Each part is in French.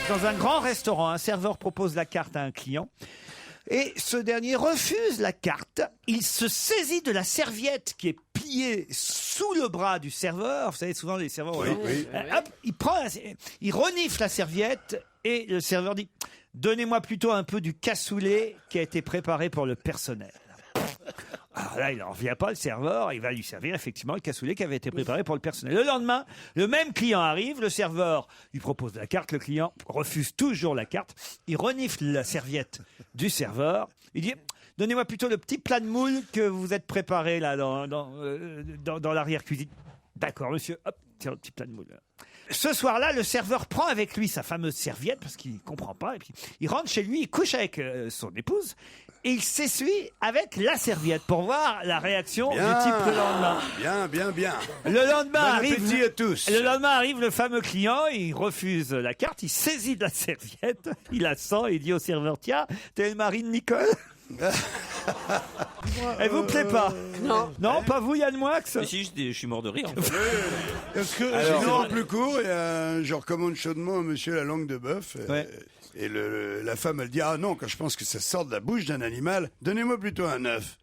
Dans un grand restaurant, un serveur propose la carte à un client. Et ce dernier refuse la carte. Il se saisit de la serviette qui est pliée sous le bras du serveur. Vous savez, souvent les serveurs... Oui. Hop, il renifle la serviette et le serveur dit « Donnez-moi plutôt un peu du cassoulet qui a été préparé pour le personnel. » Alors là, il n'en revient pas, le serveur, il va lui servir effectivement le cassoulet qui avait été préparé pour le personnel. Le lendemain, le même client arrive, le serveur lui propose la carte, le client refuse toujours la carte, il renifle la serviette du serveur, il dit « Donnez-moi plutôt le petit plat de moule que vous êtes préparé là dans l'arrière-cuisine. » D'accord, monsieur, hop, tiens, le petit plat de moule. Ce soir-là, le serveur prend avec lui sa fameuse serviette, parce qu'il ne comprend pas, et puis il rentre chez lui, il couche avec son épouse, et il s'essuie avec la serviette pour voir la réaction du type le lendemain. Bien. Le lendemain Bon appétit à tous. Le lendemain arrive le fameux client, il refuse la carte, il saisit de la serviette, il la sent, et il dit au serveur, tiens, t'es le mari de Nicole. Elle vous plaît pas? Non. Non, pas vous, Yann Moix? Mais si, je suis mort de rire. Est-ce que sinon, en plus court, je recommande chaudement à monsieur la langue de bœuf. Et la femme, elle dit, ah non, quand je pense que ça sort de la bouche d'un animal, donnez-moi plutôt un œuf.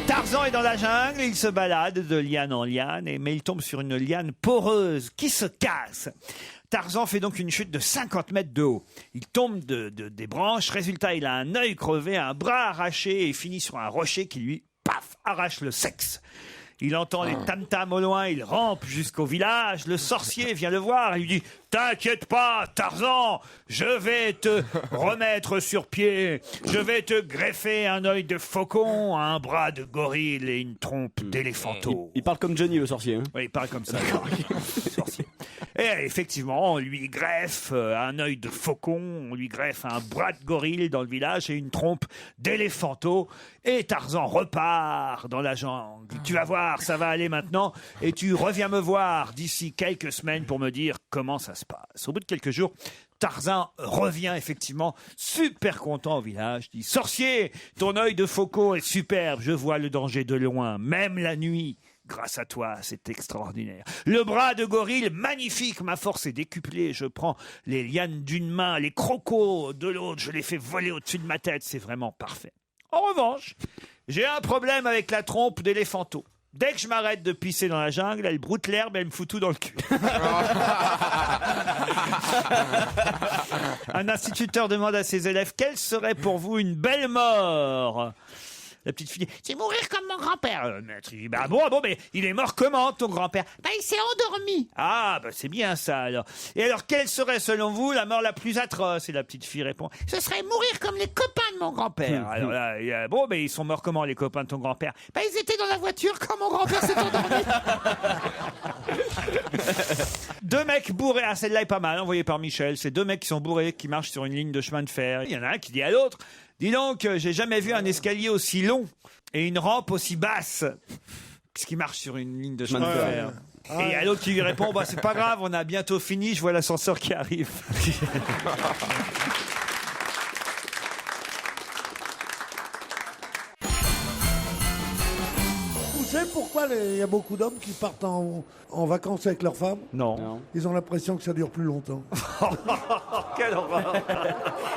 Tarzan est dans la jungle, il se balade de liane en liane, mais il tombe sur une liane poreuse qui se casse. Tarzan fait donc une chute de 50 mètres de haut. Il tombe des branches, résultat, il a un œil crevé, un bras arraché et finit sur un rocher qui lui, paf, arrache le sexe. Il entend les tam-tams au loin, il rampe jusqu'au village, le sorcier vient le voir et lui dit « T'inquiète pas, Tarzan, je vais te remettre sur pied, je vais te greffer un œil de faucon, un bras de gorille et une trompe d'éléphanteau. » Il parle comme Johnny, le sorcier. Hein. Oui, il parle comme ça. Sorcier. Et effectivement, on lui greffe un œil de faucon, on lui greffe un bras de gorille dans le village et une trompe d'éléphanteau. Et Tarzan repart dans la jungle. Tu vas voir, ça va aller maintenant. Et tu reviens me voir d'ici quelques semaines pour me dire comment ça se passe. Au bout de quelques jours, Tarzan revient effectivement super content au village. Il dit « Sorcier, ton œil de faucon est superbe. Je vois le danger de loin, même la nuit. Grâce à toi, c'est extraordinaire. Le bras de gorille, magnifique. Ma force est décuplée. Je prends les lianes d'une main, les crocos de l'autre. Je les fais voler au-dessus de ma tête. C'est vraiment parfait. En revanche, j'ai un problème avec la trompe d'éléphanteau. Dès que je m'arrête de pisser dans la jungle, elle broute l'herbe et elle me fout tout dans le cul. Un instituteur demande à ses élèves, quelle serait pour vous une belle mort? La petite fille dit, c'est mourir comme mon grand-père. Le maître, il dit, bah bon, mais il est mort comment, ton grand-père? Bah, il s'est endormi. Ah, bah, c'est bien ça, alors. Et alors, quelle serait, selon vous, la mort la plus atroce? Et la petite fille répond, ce serait mourir comme les copains de mon grand-père. Alors là, il a, bon, mais ils sont morts comment, les copains de ton grand-père? Bah, ils étaient dans la voiture quand mon grand-père s'est endormi. Deux mecs bourrés, ah, celle-là est pas mal, envoyée par Michel. C'est deux mecs qui sont bourrés, qui marchent sur une ligne de chemin de fer. Il y en a un qui dit à l'autre, dis donc, j'ai jamais vu un escalier aussi long et une rampe aussi basse. Puisqu'il marche sur une ligne de chemin de fer. Et il y a l'autre qui lui répond, bah, c'est pas grave, on a bientôt fini, je vois l'ascenseur qui arrive. Vous savez pourquoi il y a beaucoup d'hommes qui partent en vacances avec leurs femmes? Non. Ils ont l'impression que ça dure plus longtemps. Quelle horreur.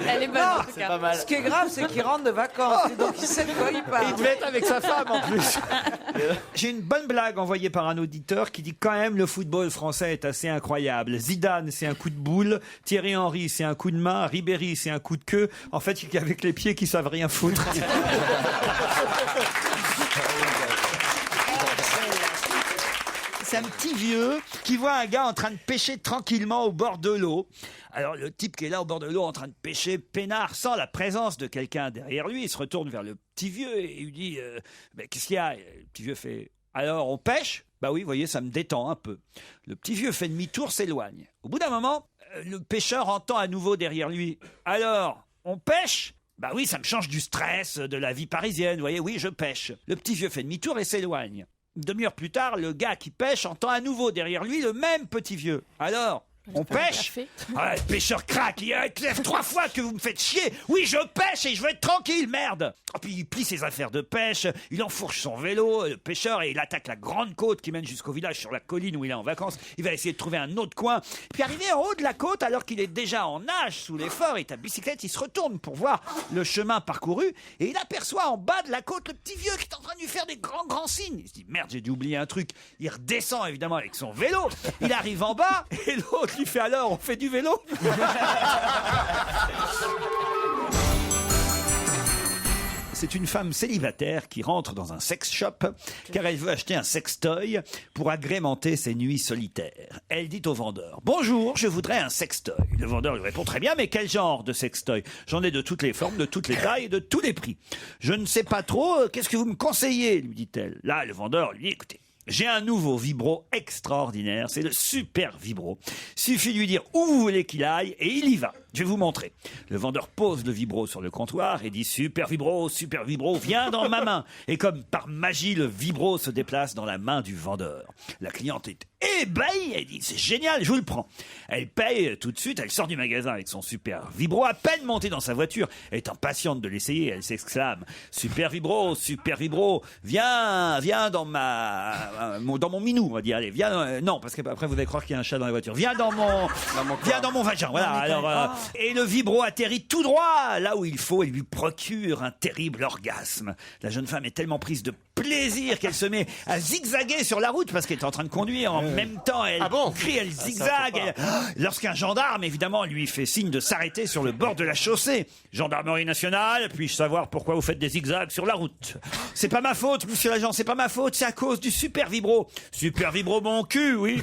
Elle est bonne, en tout cas. Pas mal. Ce qui est grave, c'est qu'il rentre de vacances. Et donc, il sait de quoi il parle. Il devait être avec sa femme en plus. J'ai une bonne blague envoyée par un auditeur qui dit quand même le football français est assez incroyable. Zidane, c'est un coup de boule. Thierry Henry, c'est un coup de main. Ribéry, c'est un coup de queue. En fait, il y a qu'avec les pieds qui savent rien foutre. C'est un petit vieux qui voit un gars en train de pêcher tranquillement au bord de l'eau. Alors le type qui est là au bord de l'eau en train de pêcher peinard sans la présence de quelqu'un derrière lui, il se retourne vers le petit vieux et il lui dit mais qu'est-ce qu'il y a? Le petit vieux fait alors on pêche? Bah oui, vous voyez, ça me détend un peu. Le petit vieux fait demi-tour, s'éloigne. Au bout d'un moment, le pêcheur entend à nouveau derrière lui alors on pêche? Bah oui, ça me change du stress de la vie parisienne, vous voyez, oui, je pêche. Le petit vieux fait demi-tour et s'éloigne. Une demi-heure plus tard, le gars qui pêche entend à nouveau derrière lui le même petit vieux. Alors, On pêche? Ah, le pêcheur craque, il lève 3 fois que vous me faites chier. Oui, je pêche et je veux être tranquille, merde. Et puis il plie ses affaires de pêche, il enfourche son vélo, le pêcheur, et il attaque la grande côte qui mène jusqu'au village sur la colline où il est en vacances. Il va essayer de trouver un autre coin. Puis arrivé en haut de la côte, alors qu'il est déjà en nage sous l'effort et ta bicyclette, il se retourne pour voir le chemin parcouru et il aperçoit en bas de la côte le petit vieux qui est en train de lui faire des grands signes. Il se dit merde, j'ai dû oublier un truc. Il redescend évidemment avec son vélo. Il arrive en bas et l'autre lui fait alors, on fait du vélo. C'est une femme célibataire qui rentre dans un sex shop car elle veut acheter un sextoy pour agrémenter ses nuits solitaires. Elle dit au vendeur: bonjour, je voudrais un sextoy. Le vendeur lui répond: très bien, mais quel genre de sextoy? J'en ai de toutes les formes, de toutes les tailles et de tous les prix. Je ne sais pas trop, qu'est-ce que vous me conseillez, lui dit-elle. Là, le vendeur lui dit: écoutez, j'ai un nouveau vibro extraordinaire, c'est le super vibro. Suffit de lui dire où vous voulez qu'il aille et il y va. Je vais vous montrer. Le vendeur pose le vibro sur le comptoir et dit: super vibro, viens dans ma main. Et comme par magie, le vibro se déplace dans la main du vendeur. La cliente est ébahie, elle dit: c'est génial, je vous le prends. Elle paye tout de suite, elle sort du magasin avec son super vibro, à peine montée dans sa voiture, elle est impatiente de l'essayer, elle s'exclame: super vibro, viens dans mon minou, on va dire. Allez, viens, non, parce qu'après vous allez croire qu'il y a un chat dans la voiture. Viens dans mon vagin, voilà. Alors, et le vibro atterrit tout droit là où il faut et lui procure un terrible orgasme. La jeune femme est tellement prise de plaisir qu'elle se met à zigzaguer sur la route parce qu'elle est en train de conduire. En même temps, elle crie, elle zigzague. Lorsqu'un gendarme, évidemment, lui fait signe de s'arrêter sur le bord de la chaussée. Gendarmerie nationale, puis-je savoir pourquoi vous faites des zigzags sur la route? C'est pas ma faute, monsieur l'agent, c'est pas ma faute, c'est à cause du super vibro. Super vibro mon cul, oui.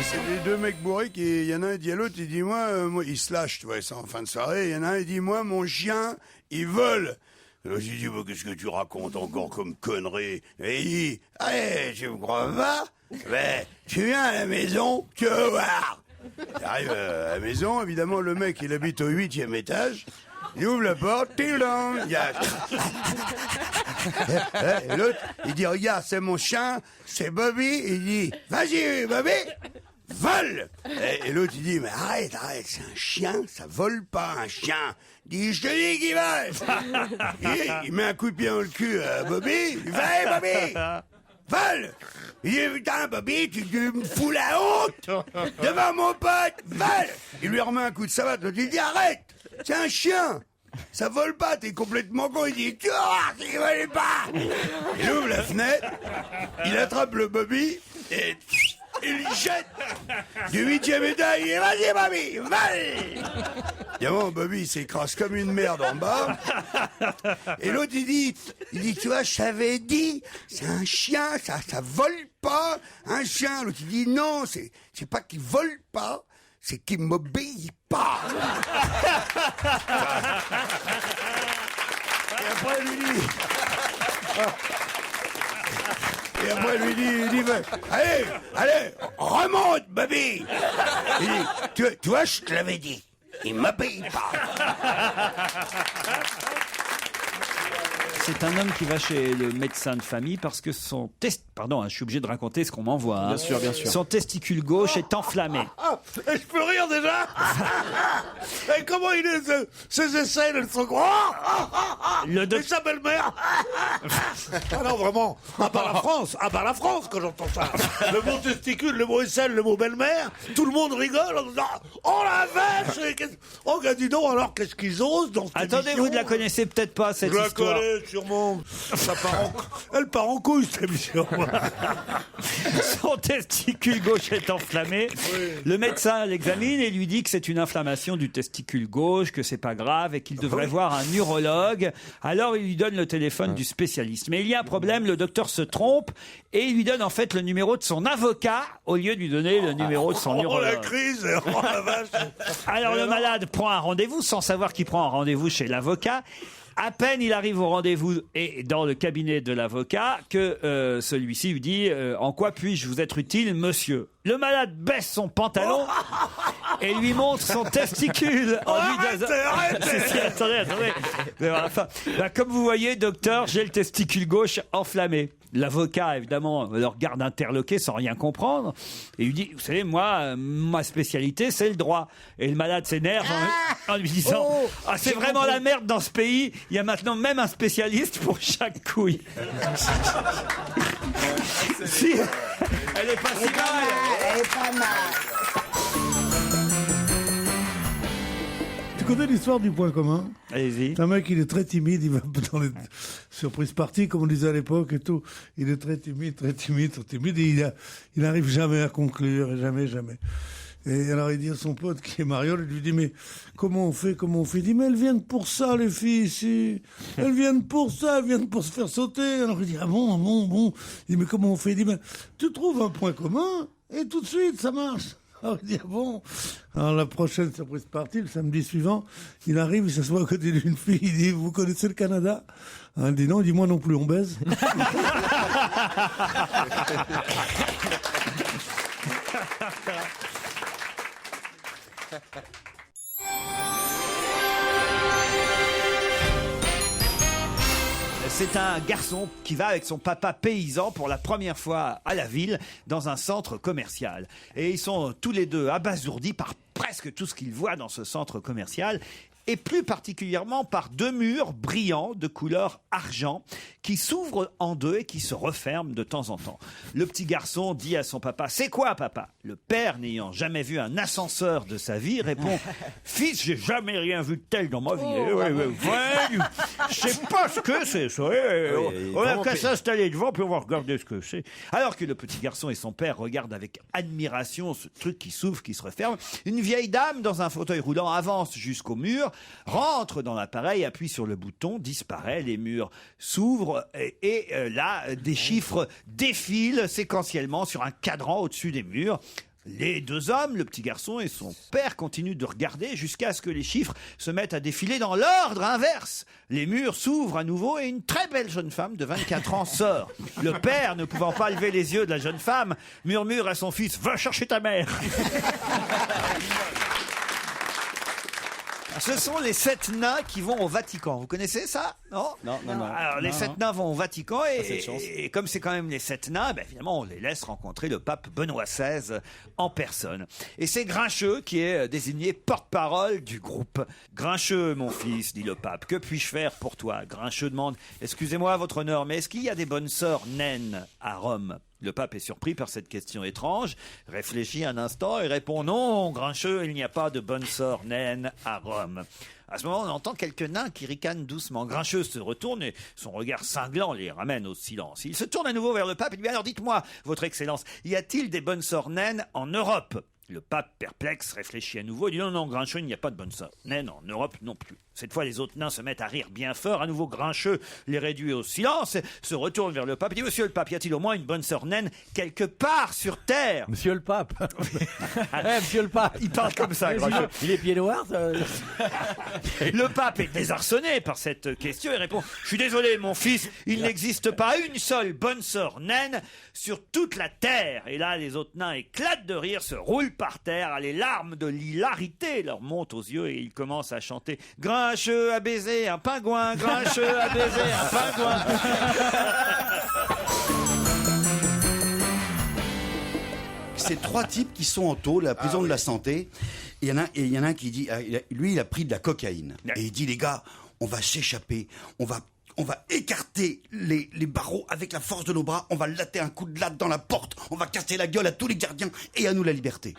C'est les deux mecs bourrés il y en a un, il dit à l'autre, il dit moi, il se lâche, tu vois, c'est en fin de soirée, il y en a un, il dit moi, mon chien, il vole. Alors j'ai dit, qu'est-ce que tu racontes encore comme connerie? Et il dit, allez, tu me crois pas? Ben, tu viens à la maison, tu vas voir. J'arrive à la maison, évidemment, le mec, il habite au 8e étage. Il ouvre la porte, il y a... Et l'autre, il dit, regarde, c'est mon chien, c'est Bobby. Il dit, vas-y, Bobby, vole. Et l'autre, il dit, mais arrête, c'est un chien, ça vole pas, un chien. Il dit, je te dis qu'il vole. Il met un coup de pied dans le cul à Bobby. Il va, Bobby, vole. Il dit, putain, Bobby, tu me fous la honte devant mon pote, vole. Il lui remet un coup de savate, l'autre, il dit, arrête. C'est un chien, ça vole pas, t'es complètement con. Il dit, tu vois, il vole pas. Il ouvre la fenêtre, il attrape le Bobby et il le jette du 8e étage. Il dit, vas-y Bobby, vole. Évidemment, Bobby il s'écrase comme une merde en bas. Et l'autre il dit, tu vois, je t'avais dit, c'est un chien, ça vole pas, un chien. L'autre il dit, non, c'est pas qu'il vole pas, c'est qu'il m'obéit pas. Et après, il dit, allez, remonte, Bobby. Il dit, tu vois, je te l'avais dit, il m'obéit pas. C'est un homme qui va chez le médecin de famille parce que son je suis obligé de raconter ce qu'on m'envoie. Hein. Bien sûr. Son testicule gauche est enflammé. Je peux rire déjà. Et comment il est ces aisselles, elles sont grandes. Et sa belle-mère. Ah non, vraiment. À part la France, quand j'entends ça. Le mot testicule, le mot aisselle, le mot belle-mère, tout le monde rigole en disant, oh la vache. Oh, dis donc, alors qu'est-ce qu'ils osent dans cette Attendez, émission. vous ne la connaissez peut-être pas, cette histoire. Je la connais, sûrement. Elle part en couille, cette émission. Son testicule gauche est enflammé. Oui. Le médecin l'examine et lui dit que c'est une inflammation du testicule gauche, que c'est pas grave et qu'il devrait voir un urologue. Alors il lui donne le téléphone du spécialiste. Mais il y a un problème, le docteur se trompe et il lui donne en fait le numéro de son avocat au lieu de lui donner le numéro de son urologue. Oh la crise, oh la vache. Alors le malade prend un rendez-vous sans savoir qu'il prend un rendez-vous chez l'avocat. À peine il arrive au rendez-vous et dans le cabinet de l'avocat que celui-ci lui dit en quoi puis-je vous être utile, monsieur? Le malade baisse son pantalon et lui montre son testicule en lui disant... Attendez. Enfin, comme vous voyez, docteur, j'ai le testicule gauche enflammé. L'avocat, évidemment, le regarde interloqué sans rien comprendre et lui dit, vous savez, moi, ma spécialité, c'est le droit. Et le malade s'énerve en lui disant, c'est vraiment la merde dans ce pays, il y a maintenant même un spécialiste pour chaque couille. Si, elle est pas si mal. Elle est pas mal. Tu connais l'histoire du point commun? Allez-y. C'est un mec, il est très timide, il va dans les surprises parties, comme on disait à l'époque et tout. Il est très timide, et il n'arrive jamais à conclure, jamais. Et alors il dit à son pote qui est Mariole, il lui dit, mais comment on fait? Il dit, mais elles viennent pour ça, les filles ici. Elles viennent pour ça, elles viennent pour se faire sauter. Alors il dit, ah bon. Il dit, mais comment on fait? Il dit, mais tu trouves un point commun et tout de suite ça marche. Alors il dit, ah bon. Alors la prochaine surprise partie, le samedi suivant, il arrive, il s'assoit à côté d'une fille, il dit, vous connaissez le Canada? Elle dit non, il dit, moi non plus, on baise. C'est un garçon qui va avec son papa paysan pour la première fois à la ville dans un centre commercial. Et ils sont tous les deux abasourdis par presque tout ce qu'ils voient dans ce centre commercial. Et plus particulièrement par deux murs brillants de couleur argent qui s'ouvrent en deux et qui se referment de temps en temps. Le petit garçon dit à son papa, c'est quoi papa? Le père, n'ayant jamais vu un ascenseur de sa vie, répond, fils, j'ai jamais rien vu de tel dans ma vie. Je sais pas ce que c'est ça. On a qu'à s'installer devant puis on va regarder ce que c'est. Alors que le petit garçon et son père regardent avec admiration ce truc qui s'ouvre, qui se referme, une vieille dame dans un fauteuil roulant avance jusqu'au mur, rentre dans l'appareil, appuie sur le bouton, disparaît, les murs s'ouvrent et là, des chiffres défilent séquentiellement sur un cadran au-dessus des murs. Les deux hommes, le petit garçon et son père, continuent de regarder jusqu'à ce que les chiffres se mettent à défiler dans l'ordre inverse. Les murs s'ouvrent à nouveau et une très belle jeune femme de 24 ans sort. Le père, ne pouvant pas lever les yeux de la jeune femme, murmure à son fils « Va chercher ta mère !» Ce sont les 7 nains qui vont au Vatican. Vous connaissez ça? Non. Alors, les 7 nains vont au Vatican et comme c'est quand même les 7 nains, finalement, on les laisse rencontrer le pape Benoît XVI en personne. Et c'est Grincheux qui est désigné porte-parole du groupe. Grincheux, mon fils, dit le pape, que puis-je faire pour toi? Grincheux demande, excusez-moi, votre honneur, mais est-ce qu'il y a des bonnes sœurs naines à Rome? Le pape est surpris par cette question étrange, réfléchit un instant et répond « Non, Grincheux, il n'y a pas de bonne sœur naine à Rome. » À ce moment, on entend quelques nains qui ricanent doucement. Grincheux se retourne et son regard cinglant les ramène au silence. Il se tourne à nouveau vers le pape et lui dit « Alors dites-moi, votre excellence, y a-t-il des bonnes sœurs naines en Europe ?» Le pape, perplexe, réfléchit à nouveau et dit « Non, Grincheux, il n'y a pas de bonne sœur naine en Europe non plus. » Cette fois, les autres nains se mettent à rire bien fort. À nouveau, Grincheux les réduit au silence, se retourne vers le pape et dit « Monsieur le pape, y a-t-il au moins une bonne sœur naine quelque part sur Terre ?» Monsieur le pape. Monsieur le pape. Il parle comme ça, Grincheux. Il est pied noir. Le pape est désarçonné par cette question et répond « Je suis désolé, mon fils, il n'existe pas une seule bonne sœur naine sur toute la Terre. » Et là, les autres nains éclatent de rire, se roulent par terre. Les larmes de l'hilarité leur montent aux yeux et ils commencent à chanter « Grincheux a baisé un pingouin, Grincheux a baisé un pingouin. » C'est 3 types qui sont en tôle à la prison de la santé. Et il y en a un qui dit, lui, il a pris de la cocaïne. Et il dit, les gars, on va s'échapper, on va écarter les barreaux avec la force de nos bras, on va latter un coup de latte dans la porte, on va casser la gueule à tous les gardiens et à nous la liberté.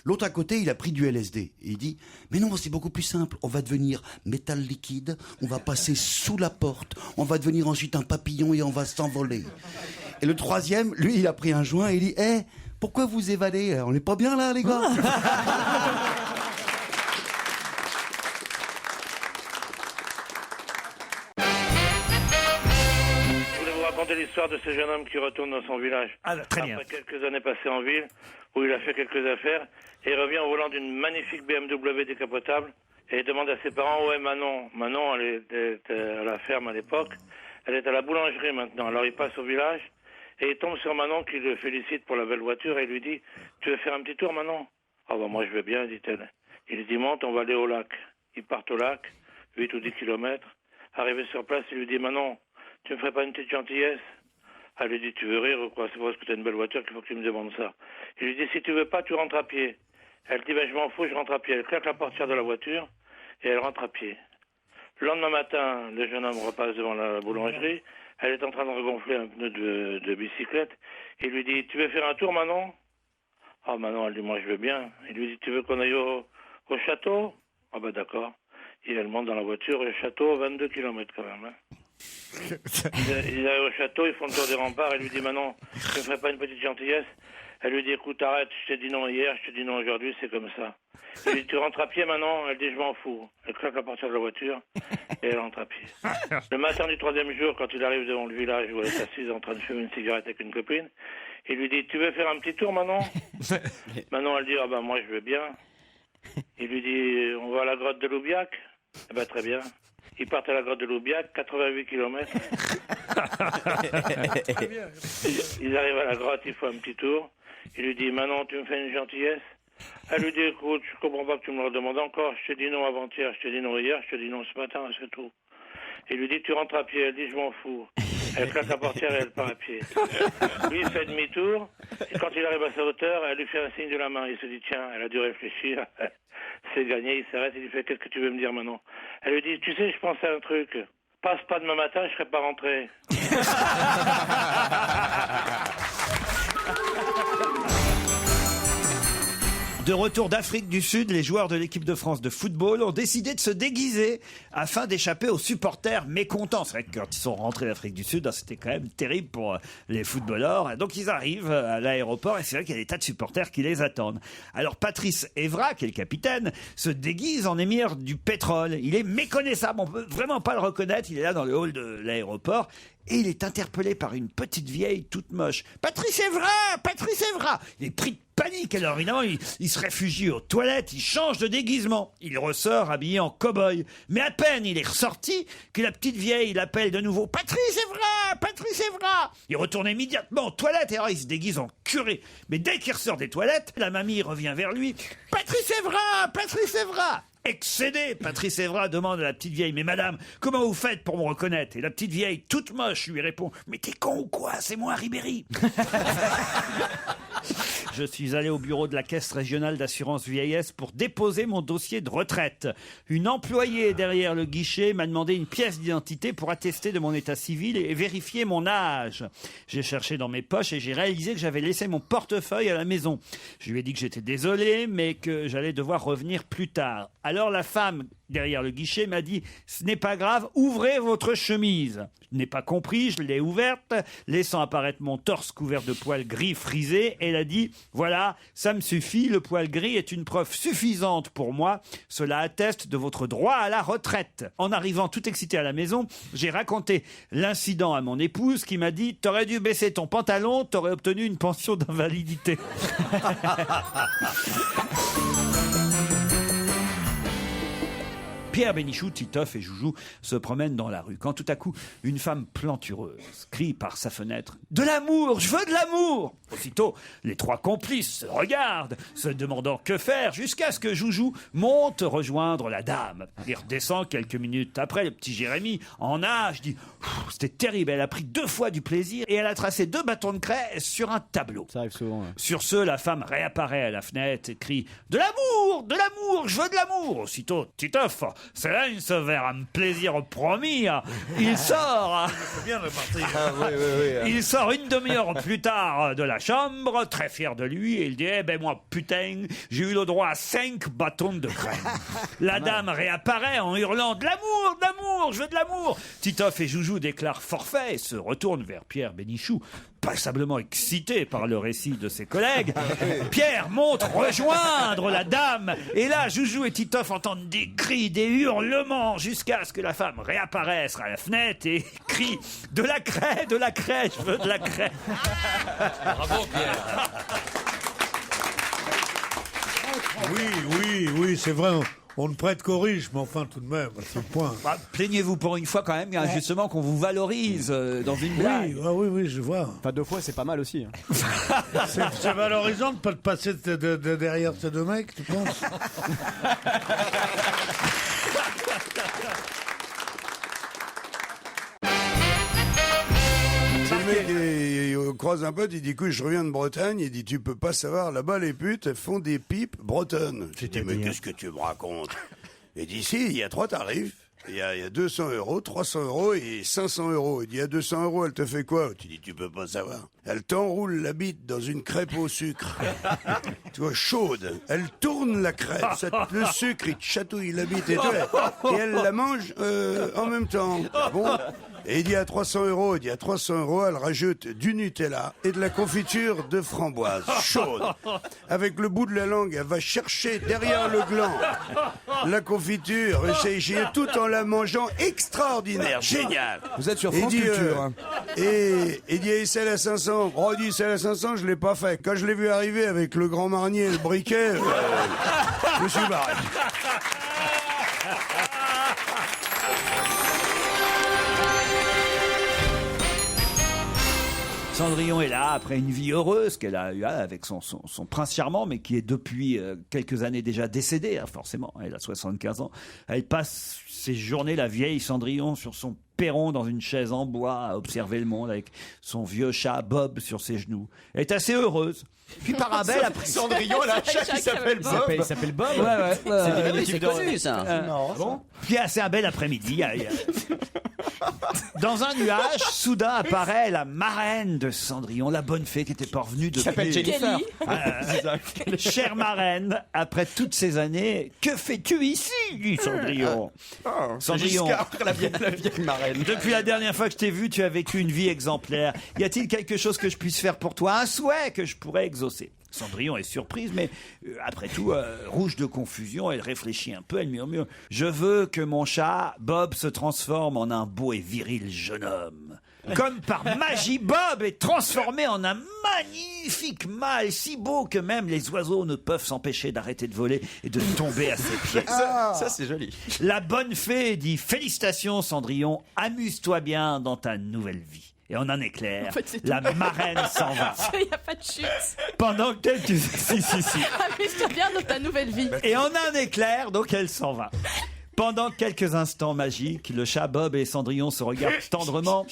L'autre à côté, il a pris du LSD. Et il dit, mais non, c'est beaucoup plus simple. On va devenir métal liquide, on va passer sous la porte, on va devenir ensuite un papillon et on va s'envoler. Et le troisième, lui, il a pris un joint et il dit, pourquoi vous évadez? On n'est pas bien là, les gars? Raconter l'histoire de ce jeune homme qui retourne dans son village. Très bien. Après quelques années passées en ville, où il a fait quelques affaires, et il revient en volant d'une magnifique BMW décapotable, Et il demande à ses parents, où est Manon? Manon, elle était à la ferme à l'époque. Elle est à la boulangerie maintenant. Alors il passe au village et il tombe sur Manon qui le félicite pour la belle voiture et lui dit, tu veux faire un petit tour, Manon? Ah bah moi je vais bien, dit-elle. Il lui dit, monte, on va aller au lac. Ils partent au lac, 8 ou 10 kilomètres. Arrivé sur place, il lui dit, Manon, tu me ferais pas une petite gentillesse? Elle lui dit, tu veux rire ou quoi? C'est parce que tu as une belle voiture qu'il faut que tu me demandes ça. Il lui dit, si tu veux pas, tu rentres à pied. Elle dit, ben je m'en fous, je rentre à pied. Elle claque la portière de la voiture et elle rentre à pied. Le lendemain matin, le jeune homme repasse devant la boulangerie. Elle est en train de regonfler un pneu de bicyclette. Il lui dit, tu veux faire un tour, Manon? Ah, Manon, elle dit, moi je veux bien. Il lui dit, tu veux qu'on aille au château? Ah ben d'accord. Et elle monte dans la voiture, le château, 22 kilomètres quand même. Hein. Ils arrivent au château, ils font le tour des remparts. Elle lui dit, Manon, tu ne ferais pas une petite gentillesse? Elle lui dit, écoute, arrête, je t'ai dit non hier, je t'ai dit non aujourd'hui, c'est comme ça. Il lui dit, tu rentres à pied maintenant? Elle dit, je m'en fous. Elle claque la portière de la voiture et elle rentre à pied. Le matin du 3e jour, quand il arrive devant le village où elle est assise en train de fumer une cigarette avec une copine, il lui dit, tu veux faire un petit tour, Manon? Manon, elle dit, ah ben moi je veux bien. Il lui dit, on va à la grotte de Loubiac? Eh ben très bien. Ils partent à la grotte de Loubiac, 88 kilomètres. Ils arrivent à la grotte, il faut un petit tour. Il lui dit, Manon, tu me fais une gentillesse? Elle lui dit, écoute, je comprends pas que tu me le demandes encore. Je t'ai dit non avant-hier, je t'ai dit non hier, je t'ai dit non ce matin, c'est tout. Il lui dit, tu rentres à pied. Elle dit, je m'en fous. Elle claque la portière et elle part à pied. Lui, il fait demi-tour. Et quand il arrive à sa hauteur, elle lui fait un signe de la main. Il se dit, tiens, elle a dû réfléchir. C'est gagné. Il s'arrête. Il lui fait, qu'est-ce que tu veux me dire maintenant? Elle lui dit, tu sais, je pensais à un truc. Passe pas demain matin, je serai pas rentré. De retour d'Afrique du Sud, les joueurs de l'équipe de France de football ont décidé de se déguiser afin d'échapper aux supporters mécontents. C'est vrai que quand ils sont rentrés d'Afrique du Sud, c'était quand même terrible pour les footballeurs. Donc ils arrivent à l'aéroport et c'est vrai qu'il y a des tas de supporters qui les attendent. Alors Patrice Evra, qui est le capitaine, se déguise en émir du pétrole. Il est méconnaissable, on peut vraiment pas le reconnaître. Il est là dans le hall de l'aéroport. Et il est interpellé par une petite vieille toute moche. Patrice Evra! Patrice Evra! Il est pris de panique. Alors évidemment, il se réfugie aux toilettes, il change de déguisement. Il ressort habillé en cow-boy. Mais à peine il est ressorti que la petite vieille l'appelle de nouveau. Patrice Evra! Patrice Evra! Il retourne immédiatement aux toilettes et alors il se déguise en curé. Mais dès qu'il ressort des toilettes, la mamie revient vers lui. Patrice Evra! Patrice Evra! Excédé, Patrice Evra demande à la petite vieille, mais madame, comment vous faites pour me reconnaître? Et la petite vieille, toute moche, lui répond, mais t'es con ou quoi? C'est moi, Ribéry. Je suis allé au bureau de la Caisse régionale d'assurance vieillesse pour déposer mon dossier de retraite. Une employée derrière le guichet m'a demandé une pièce d'identité pour attester de mon état civil et vérifier mon âge. J'ai cherché dans mes poches et j'ai réalisé que j'avais laissé mon portefeuille à la maison. Je lui ai dit que j'étais désolé, mais que j'allais devoir revenir plus tard. Alors la femme derrière le guichet m'a dit « Ce n'est pas grave, ouvrez votre chemise ». Je n'ai pas compris, je l'ai ouverte, laissant apparaître mon torse couvert de poils gris frisés. Elle a dit « Voilà, ça me suffit, le poil gris est une preuve suffisante pour moi. Cela atteste de votre droit à la retraite ». En arrivant tout excité à la maison, j'ai raconté l'incident à mon épouse qui m'a dit « T'aurais dû baisser ton pantalon, t'aurais obtenu une pension d'invalidité ». Pierre Bénichou, Titoff et Joujou se promènent dans la rue quand tout à coup, une femme plantureuse crie par sa fenêtre « De l'amour, je veux de l'amour !» Aussitôt, les trois complices se regardent, se demandant que faire, jusqu'à ce que Joujou monte rejoindre la dame. Il redescend quelques minutes après, le petit Jérémy, en nage, dit « C'était terrible, elle a pris 2 fois du plaisir et elle a tracé 2 bâtons de craie sur un tableau. » Ça arrive souvent. Ouais. Sur ce, la femme réapparaît à la fenêtre et crie « De l'amour, je veux de l'amour !» Aussitôt, Titoff, c'est là une sévère, un plaisir promis. Il sort. Il sort une demi-heure plus tard de la chambre, très fier de lui, et il dit, eh ben moi, putain, j'ai eu le droit à 5 bâtons de crème. La dame réapparaît en hurlant, de l'amour, je veux de l'amour. Titoff et Joujou déclarent forfait et se retournent vers Pierre Bénichou, passablement excité par le récit de ses collègues. Pierre monte rejoindre la dame. Et là, Joujou et Titoff entendent des cris, des hurlements, jusqu'à ce que la femme réapparaisse à la fenêtre et crie « De la craie, je veux de la craie !» Bravo, Pierre. Oui, c'est vrai. On ne prête qu'aux riches, mais enfin, tout de même, c'est le point. Bah, plaignez-vous pour une fois quand même, justement, qu'on vous valorise dans une blague. Oui, je vois. Enfin, 2 fois, c'est pas mal aussi. C'est valorisant de pas te passer de derrière ces deux mecs, tu penses? Le mec, il croise un pote, il dit, écoute, je reviens de Bretagne, il dit, tu peux pas savoir, là-bas, les putes, elles font des pipes bretonnes. J'ai dit, mais qu'est-ce que tu me racontes? Il dit, si, il y a 3 tarifs. Il y a 200 €, 300 € et 500 €. Il dit, à 200 €, elle te fait quoi? Tu dis, tu peux pas savoir. Elle t'enroule la bite dans une crêpe au sucre. Tu vois, chaude. Elle tourne la crêpe. Le sucre, il te chatouille la bite et tout. Et elle la mange en même temps. Bon. Et il dit à 300 €, il dit à 300 €, elle rajoute du Nutella et de la confiture de framboise chaude. Avec le bout de la langue, elle va chercher derrière le gland la confiture, et tout en la mangeant, extraordinaire, génial. Vous êtes sur Et France dit, Culture. Hein. Et il dit, et celle à 500. Oh, il dit, celle à 500, je l'ai pas fait. Quand je l'ai vu arriver avec le grand marnier et le briquet, je me suis barré. Cendrillon est là après une vie heureuse qu'elle a eue avec son prince charmant, mais qui est depuis quelques années déjà décédé, hein, forcément. Elle a 75 ans. Elle passe ses journées, la vieille Cendrillon, sur son perron dans une chaise en bois à observer le monde avec son vieux chat Bob sur ses genoux. Elle est assez heureuse. Puis par un bel après... Cendrillon, elle a un chat qui s'appelle Bob. Il s'appelle Bob. Ouais. C'est connu, ça. Bon. Puis c'est un bel après-midi. Dans un nuage, soudain apparaît la marraine de Cendrillon, la bonne fée qui était parvenue depuis... Qui s'appelle Jennifer. Chère marraine, après toutes ces années, que fais-tu ici, dit Cendrillon. Cendrillon, la vieille marraine. depuis la dernière fois que je t'ai vu, tu as vécu une vie exemplaire. Y a-t-il quelque chose que je puisse faire pour toi, un souhait que je pourrais exaucer? Cendrillon est surprise, mais après tout, rouge de confusion, elle réfléchit un peu, elle murmure « Je veux que mon chat, Bob, se transforme en un beau et viril jeune homme. » Comme par magie, Bob est transformé en un magnifique mâle, si beau que même les oiseaux ne peuvent s'empêcher d'arrêter de voler et de tomber à ses pieds. Ça, c'est joli. La bonne fée dit « Félicitations, Cendrillon, amuse-toi bien dans ta nouvelle vie. » Et en un éclair, En fait, c'est la tout. marraine s'en va. Il n'y a pas de chute. Pendant quelques... Si. Amuse-toi bien dans ta nouvelle vie. Et en un éclair, donc elle s'en va. Pendant quelques instants magiques, le chat Bob et Cendrillon se regardent tendrement.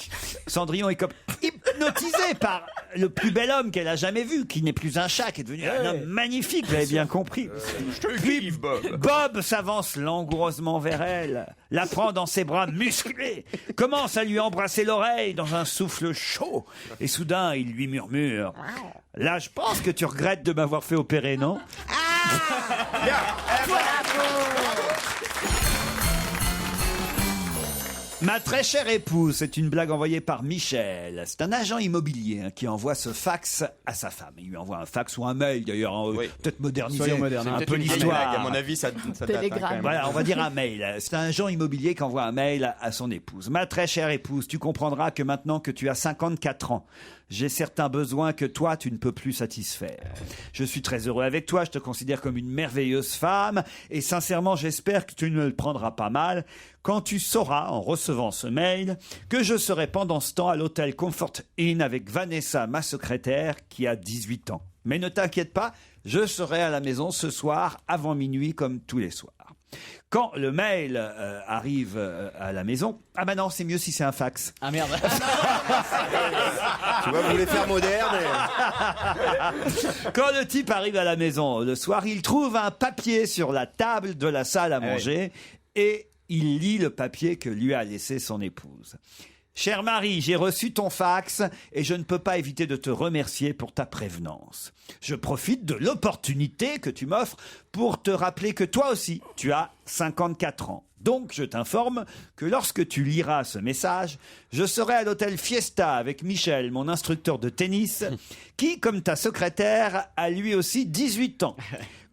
Cendrillon est comme hypnotisé par le plus bel homme qu'elle a jamais vu, qui n'est plus un chat, qui est devenu un homme magnifique, vous avez bien compris. Puis Bob s'avance langoureusement vers elle, la prend dans ses bras musclés, commence à lui embrasser l'oreille dans un souffle chaud, et soudain il lui murmure « Là, je pense que tu regrettes de m'avoir fait opérer, non ?» Ma très chère épouse, c'est une blague envoyée par Michel. C'est un agent immobilier qui envoie ce fax à sa femme. Il lui envoie un fax ou un mail d'ailleurs, peut-être modernisé, Soyons modernes. un C'est peu peut-être une vieille l'histoire. blague. À mon avis, ça date Télégramme. quand même. Voilà, on va dire un mail. C'est un agent immobilier qui envoie un mail à son épouse. Ma très chère épouse, tu comprendras que maintenant que tu as 54 ans, j'ai certains besoins que toi, tu ne peux plus satisfaire. Je suis très heureux avec toi, je te considère comme une merveilleuse femme, et sincèrement, j'espère que tu ne le prendras pas mal quand tu sauras, en recevant ce mail, que je serai pendant ce temps à l'hôtel Comfort Inn avec Vanessa, ma secrétaire, qui a 18 ans. Mais ne t'inquiète pas, je serai à la maison ce soir avant minuit comme tous les soirs. Quand le mail arrive à la maison, ah bah non, c'est mieux si c'est un fax. Ah merde. Tu vois, vous voulez faire moderne. Quand le type arrive à la maison le soir, il trouve un papier sur la table de la salle à manger et il lit le papier que lui a laissé son épouse. Cher Marie, j'ai reçu ton fax et je ne peux pas éviter de te remercier pour ta prévenance. Je profite de l'opportunité que tu m'offres pour te rappeler que toi aussi, tu as 54 ans. Donc, je t'informe que lorsque tu liras ce message, je serai à l'hôtel Fiesta avec Michel, mon instructeur de tennis, qui, comme ta secrétaire, a lui aussi 18 ans.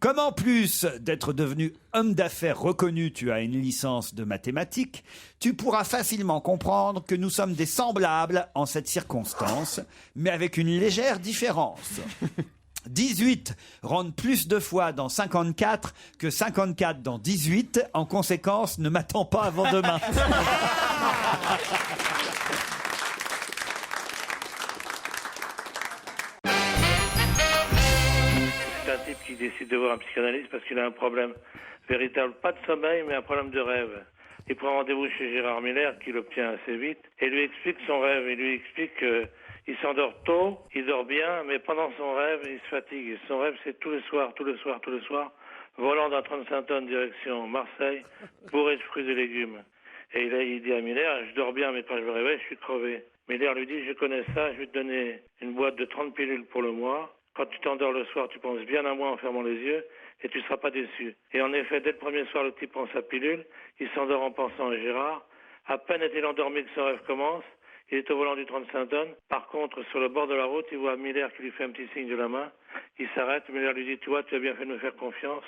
Comme en plus d'être devenu homme d'affaires reconnu, tu as une licence de mathématiques, tu pourras facilement comprendre que nous sommes des semblables en cette circonstance, mais avec une légère différence. 18 rentre plus de fois dans 54 que 54 dans 18. En conséquence, ne m'attends pas avant demain. C'est un type qui décide de voir un psychanalyste parce qu'il a un problème véritable, pas de sommeil, mais un problème de rêve. Il prend rendez-vous chez Gérard Miller, qui l'obtient assez vite, et lui explique son rêve. Il lui explique qu'il s'endort tôt, il dort bien, mais pendant son rêve, il se fatigue. Et son rêve, c'est tous les soirs, volant d'un 35 tonnes direction Marseille, bourré de fruits et légumes. Et il dit à Miller, je dors bien, mais quand je me réveille, je suis crevé. Miller lui dit, je connais ça, je vais te donner une boîte de 30 pilules pour le mois. Quand tu t'endors le soir, tu penses bien à moi en fermant les yeux et tu ne seras pas déçu. Et en effet, dès le premier soir, le type prend sa pilule, il s'endort en pensant à Gérard. À peine est-il endormi que son rêve commence. Il est au volant du 35 tonnes. Par contre, sur le bord de la route, il voit Miller qui lui fait un petit signe de la main. Il s'arrête. Miller lui dit, tu vois, tu as bien fait de me faire confiance.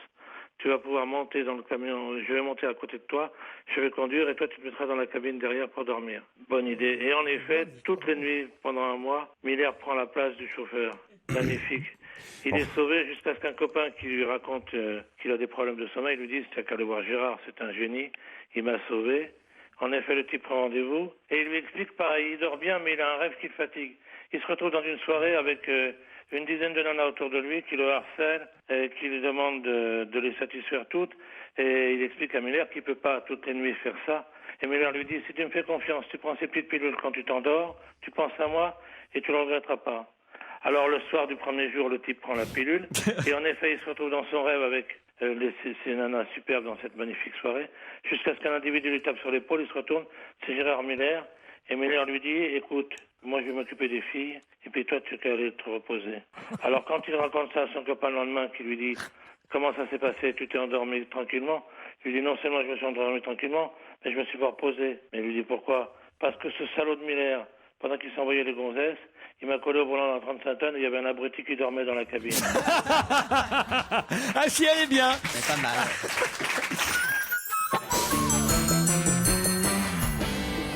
Tu vas pouvoir monter dans le camion. Je vais monter à côté de toi. Je vais conduire et toi, tu te mettras dans la cabine derrière pour dormir. Bonne idée. Et en effet, toutes les nuits, pendant un mois, Miller prend la place du chauffeur. Magnifique. Il est sauvé jusqu'à ce qu'un copain qui lui raconte qu'il a des problèmes de sommeil lui dise, t'as qu'à aller voir Gérard, c'est un génie. Il m'a sauvé. En effet, le type prend rendez-vous et il lui explique pareil, il dort bien, mais il a un rêve qui le fatigue. Il se retrouve dans une soirée avec une dizaine de nanas autour de lui qui le harcèlent et qui lui demandent de les satisfaire toutes. Et il explique à Miller qu'il ne peut pas toutes les nuits faire ça. Et Miller lui dit, si tu me fais confiance, tu prends ces petites pilules quand tu t'endors, tu penses à moi et tu ne le regretteras pas. Alors le soir du premier jour, le type prend la pilule et en effet, il se retrouve dans son rêve avec ces nanas superbes dans cette magnifique soirée, jusqu'à ce qu'un individu lui tape sur l'épaule, il se retourne, c'est Gérard Miller, et Miller lui dit, écoute, moi je vais m'occuper des filles, et puis toi tu vas aller te reposer. Alors quand il raconte ça à son copain le lendemain, qui lui dit, comment ça s'est passé, tu t'es endormi tranquillement? Il lui dit, non seulement je me suis endormi tranquillement, mais je me suis pas reposé. Mais il lui dit, pourquoi? Parce que ce salaud de Miller, pendant qu'il s'envoyait les gonzesses, il m'a collé au volant d'un 35 tonnes et il y avait un abruti qui dormait dans la cabine. Ah si, elle est bien. C'est pas mal.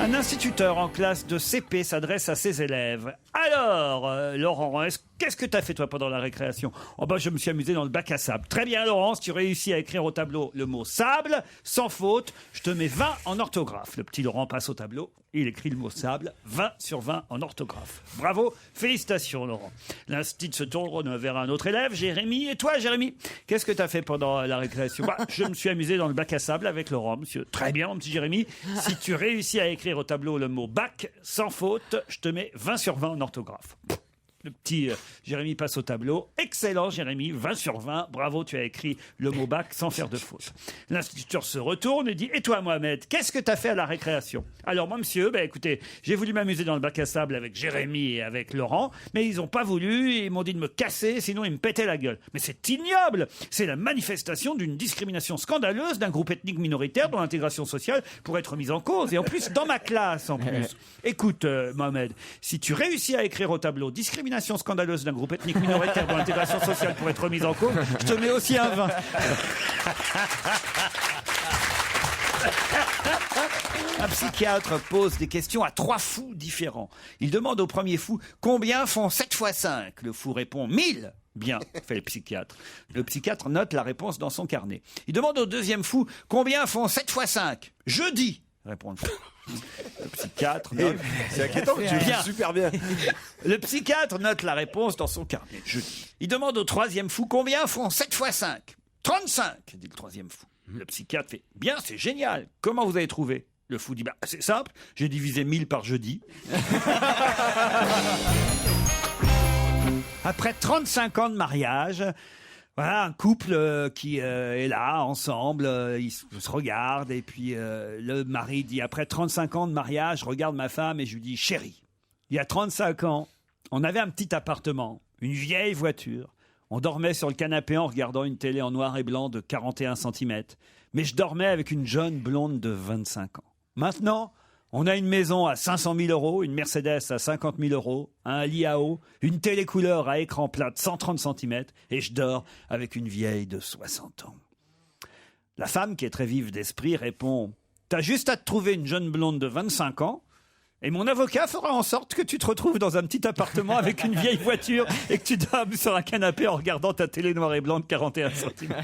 Un instituteur en classe de CP s'adresse à ses élèves. Alors, Laurent, qu'est-ce que tu as fait toi pendant la récréation? Oh ben, je me suis amusé dans le bac à sable. Très bien, Laurent, si tu réussis à écrire au tableau le mot sable, sans faute, je te mets 20 en orthographe. Le petit Laurent passe au tableau, il écrit le mot sable, 20 sur 20 en orthographe. Bravo, félicitations, Laurent. L'institut se tourne vers un autre élève, Jérémy. Et toi, Jérémy, qu'est-ce que tu as fait pendant la récréation? Bah, je me suis amusé dans le bac à sable avec Laurent, monsieur. Très bien, mon petit Jérémy. Si tu réussis à écrire au tableau le mot bac, sans faute, je te mets 20 sur 20 en orthographe. Le petit Jérémy passe au tableau. Excellent, Jérémy, 20 sur 20. Bravo, tu as écrit le mot bac sans faire de faute. L'instituteur se retourne et dit, et toi, Mohamed, qu'est-ce que tu as fait à la récréation? Alors, moi, monsieur, écoutez, j'ai voulu m'amuser dans le bac à sable avec Jérémy et avec Laurent, mais ils n'ont pas voulu, ils m'ont dit de me casser, sinon ils me pétaient la gueule. Mais c'est ignoble! C'est la manifestation d'une discrimination scandaleuse d'un groupe ethnique minoritaire dont l'intégration sociale pourrait être mise en cause. Et en plus, dans ma classe, en plus. Écoute, Mohamed, si tu réussis à écrire au tableau discrimination scandaleuse d'un groupe ethnique minoritaire dont l'intégration sociale pourrait être remise en cause, je te mets aussi un 20. Un psychiatre pose des questions à 3 fous différents. Il demande au premier fou combien font 7 x 5. Le fou répond 1000. Bien, fait le psychiatre. Le psychiatre note la réponse dans son carnet. Il demande au deuxième fou combien font 7 x 5. Jeudi, répond le fou. Le psychiatre note... C'est inquiétant, tu Bien. fais super bien. Le psychiatre note la réponse dans son carnet. Jeudi. Il demande au troisième fou combien font 7 x 5. 35, dit le troisième fou. Le psychiatre fait bien, c'est génial. Comment vous avez trouvé? Le fou dit c'est simple, j'ai divisé 1000 par jeudi. Après 35 ans de mariage, voilà un couple qui est là ensemble, ils se regardent et puis le mari dit après 35 ans de mariage, je regarde ma femme et je lui dis chérie, il y a 35 ans, on avait un petit appartement, une vieille voiture. On dormait sur le canapé en regardant une télé en noir et blanc de 41 cm. Mais je dormais avec une jeune blonde de 25 ans. Maintenant, on a une maison à 500 000 euros, une Mercedes à 50 000 euros, un lit à eau, une télé couleur à écran plat de 130 cm et je dors avec une vieille de 60 ans. La femme, qui est très vive d'esprit, répond « T'as juste à te trouver une jeune blonde de 25 ans Et mon avocat fera en sorte que tu te retrouves dans un petit appartement avec une vieille voiture et que tu dormes sur un canapé en regardant ta télé noir et blanc de 41 cm.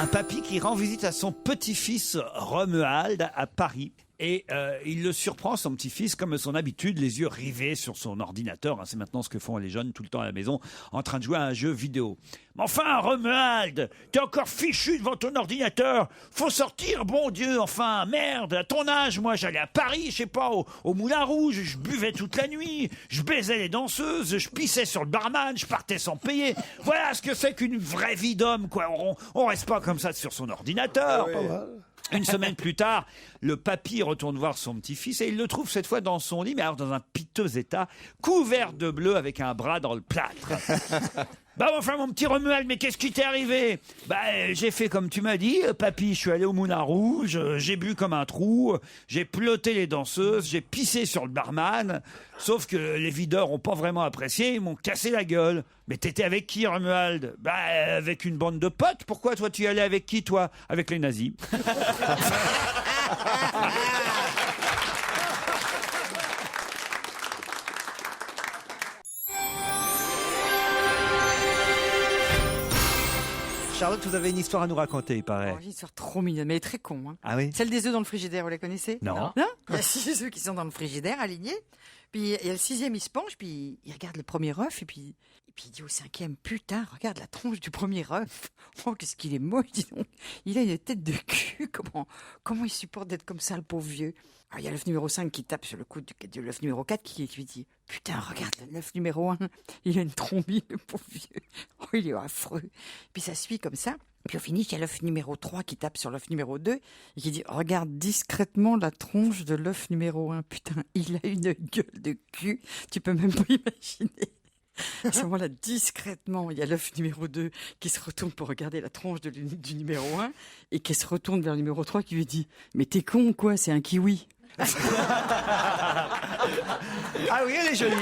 Un papy qui rend visite à son petit-fils Romuald à Paris. Et il le surprend, son petit-fils, comme à son habitude, les yeux rivés sur son ordinateur. C'est maintenant ce que font les jeunes tout le temps à la maison, en train de jouer à un jeu vidéo. Mais enfin, Romuald, t'es encore fichu devant ton ordinateur. Faut sortir, bon Dieu, enfin, merde. À ton âge, moi, j'allais à Paris, je sais pas, au Moulin Rouge, je buvais toute la nuit, je baisais les danseuses, je pissais sur le barman, je partais sans payer. Voilà ce que c'est qu'une vraie vie d'homme, quoi. On reste pas comme ça sur son ordinateur. Une semaine plus tard, le papy retourne voir son petit-fils et il le trouve cette fois dans son lit, mais alors dans un piteux état, couvert de bleu avec un bras dans le plâtre. Bah enfin mon petit Romuald, mais qu'est-ce qui t'est arrivé? Bah j'ai fait comme tu m'as dit, papy, je suis allé au Moulin Rouge, j'ai bu comme un trou, j'ai peloté les danseuses, j'ai pissé sur le barman, sauf que les videurs ont pas vraiment apprécié, ils m'ont cassé la gueule. Mais t'étais avec qui, Romuald? Bah avec une bande de potes. Pourquoi toi tu y allais avec qui, toi? Avec les nazis. Charlotte, vous avez une histoire à nous raconter, il paraît. Une histoire trop mignonne, mais très con. Hein. Ah oui? Celle des œufs dans le frigidaire, vous la connaissez? Non. Non? Il y a 6 œufs qui sont dans le frigidaire, alignés. Puis il y a le 6e, il se penche, puis il regarde le premier œuf, et puis il dit au 5e, putain, regarde la tronche du premier œuf. Oh, qu'est-ce qu'il est moche, dis donc. Il a une tête de cul. Comment il supporte d'être comme ça, le pauvre vieux? Alors, il y a l'œuf numéro 5 qui tape sur le cou de l'œuf numéro 4 qui lui dit, putain, regarde l'œuf numéro 1. Il a une trombine, le pauvre vieux. Oh, il est affreux. Puis ça suit comme ça. Puis au finish, il y a l'œuf numéro 3 qui tape sur l'œuf numéro 2 et qui dit « Regarde discrètement la tronche de l'œuf numéro 1. Putain, il a une gueule de cul. Tu peux même pas imaginer. » À ce moment-là, discrètement, il y a l'œuf numéro 2 qui se retourne pour regarder la tronche du numéro 1 et qui se retourne vers le numéro 3 qui lui dit « Mais t'es con ou quoi? C'est un kiwi. » Ah oui, elle est jolie.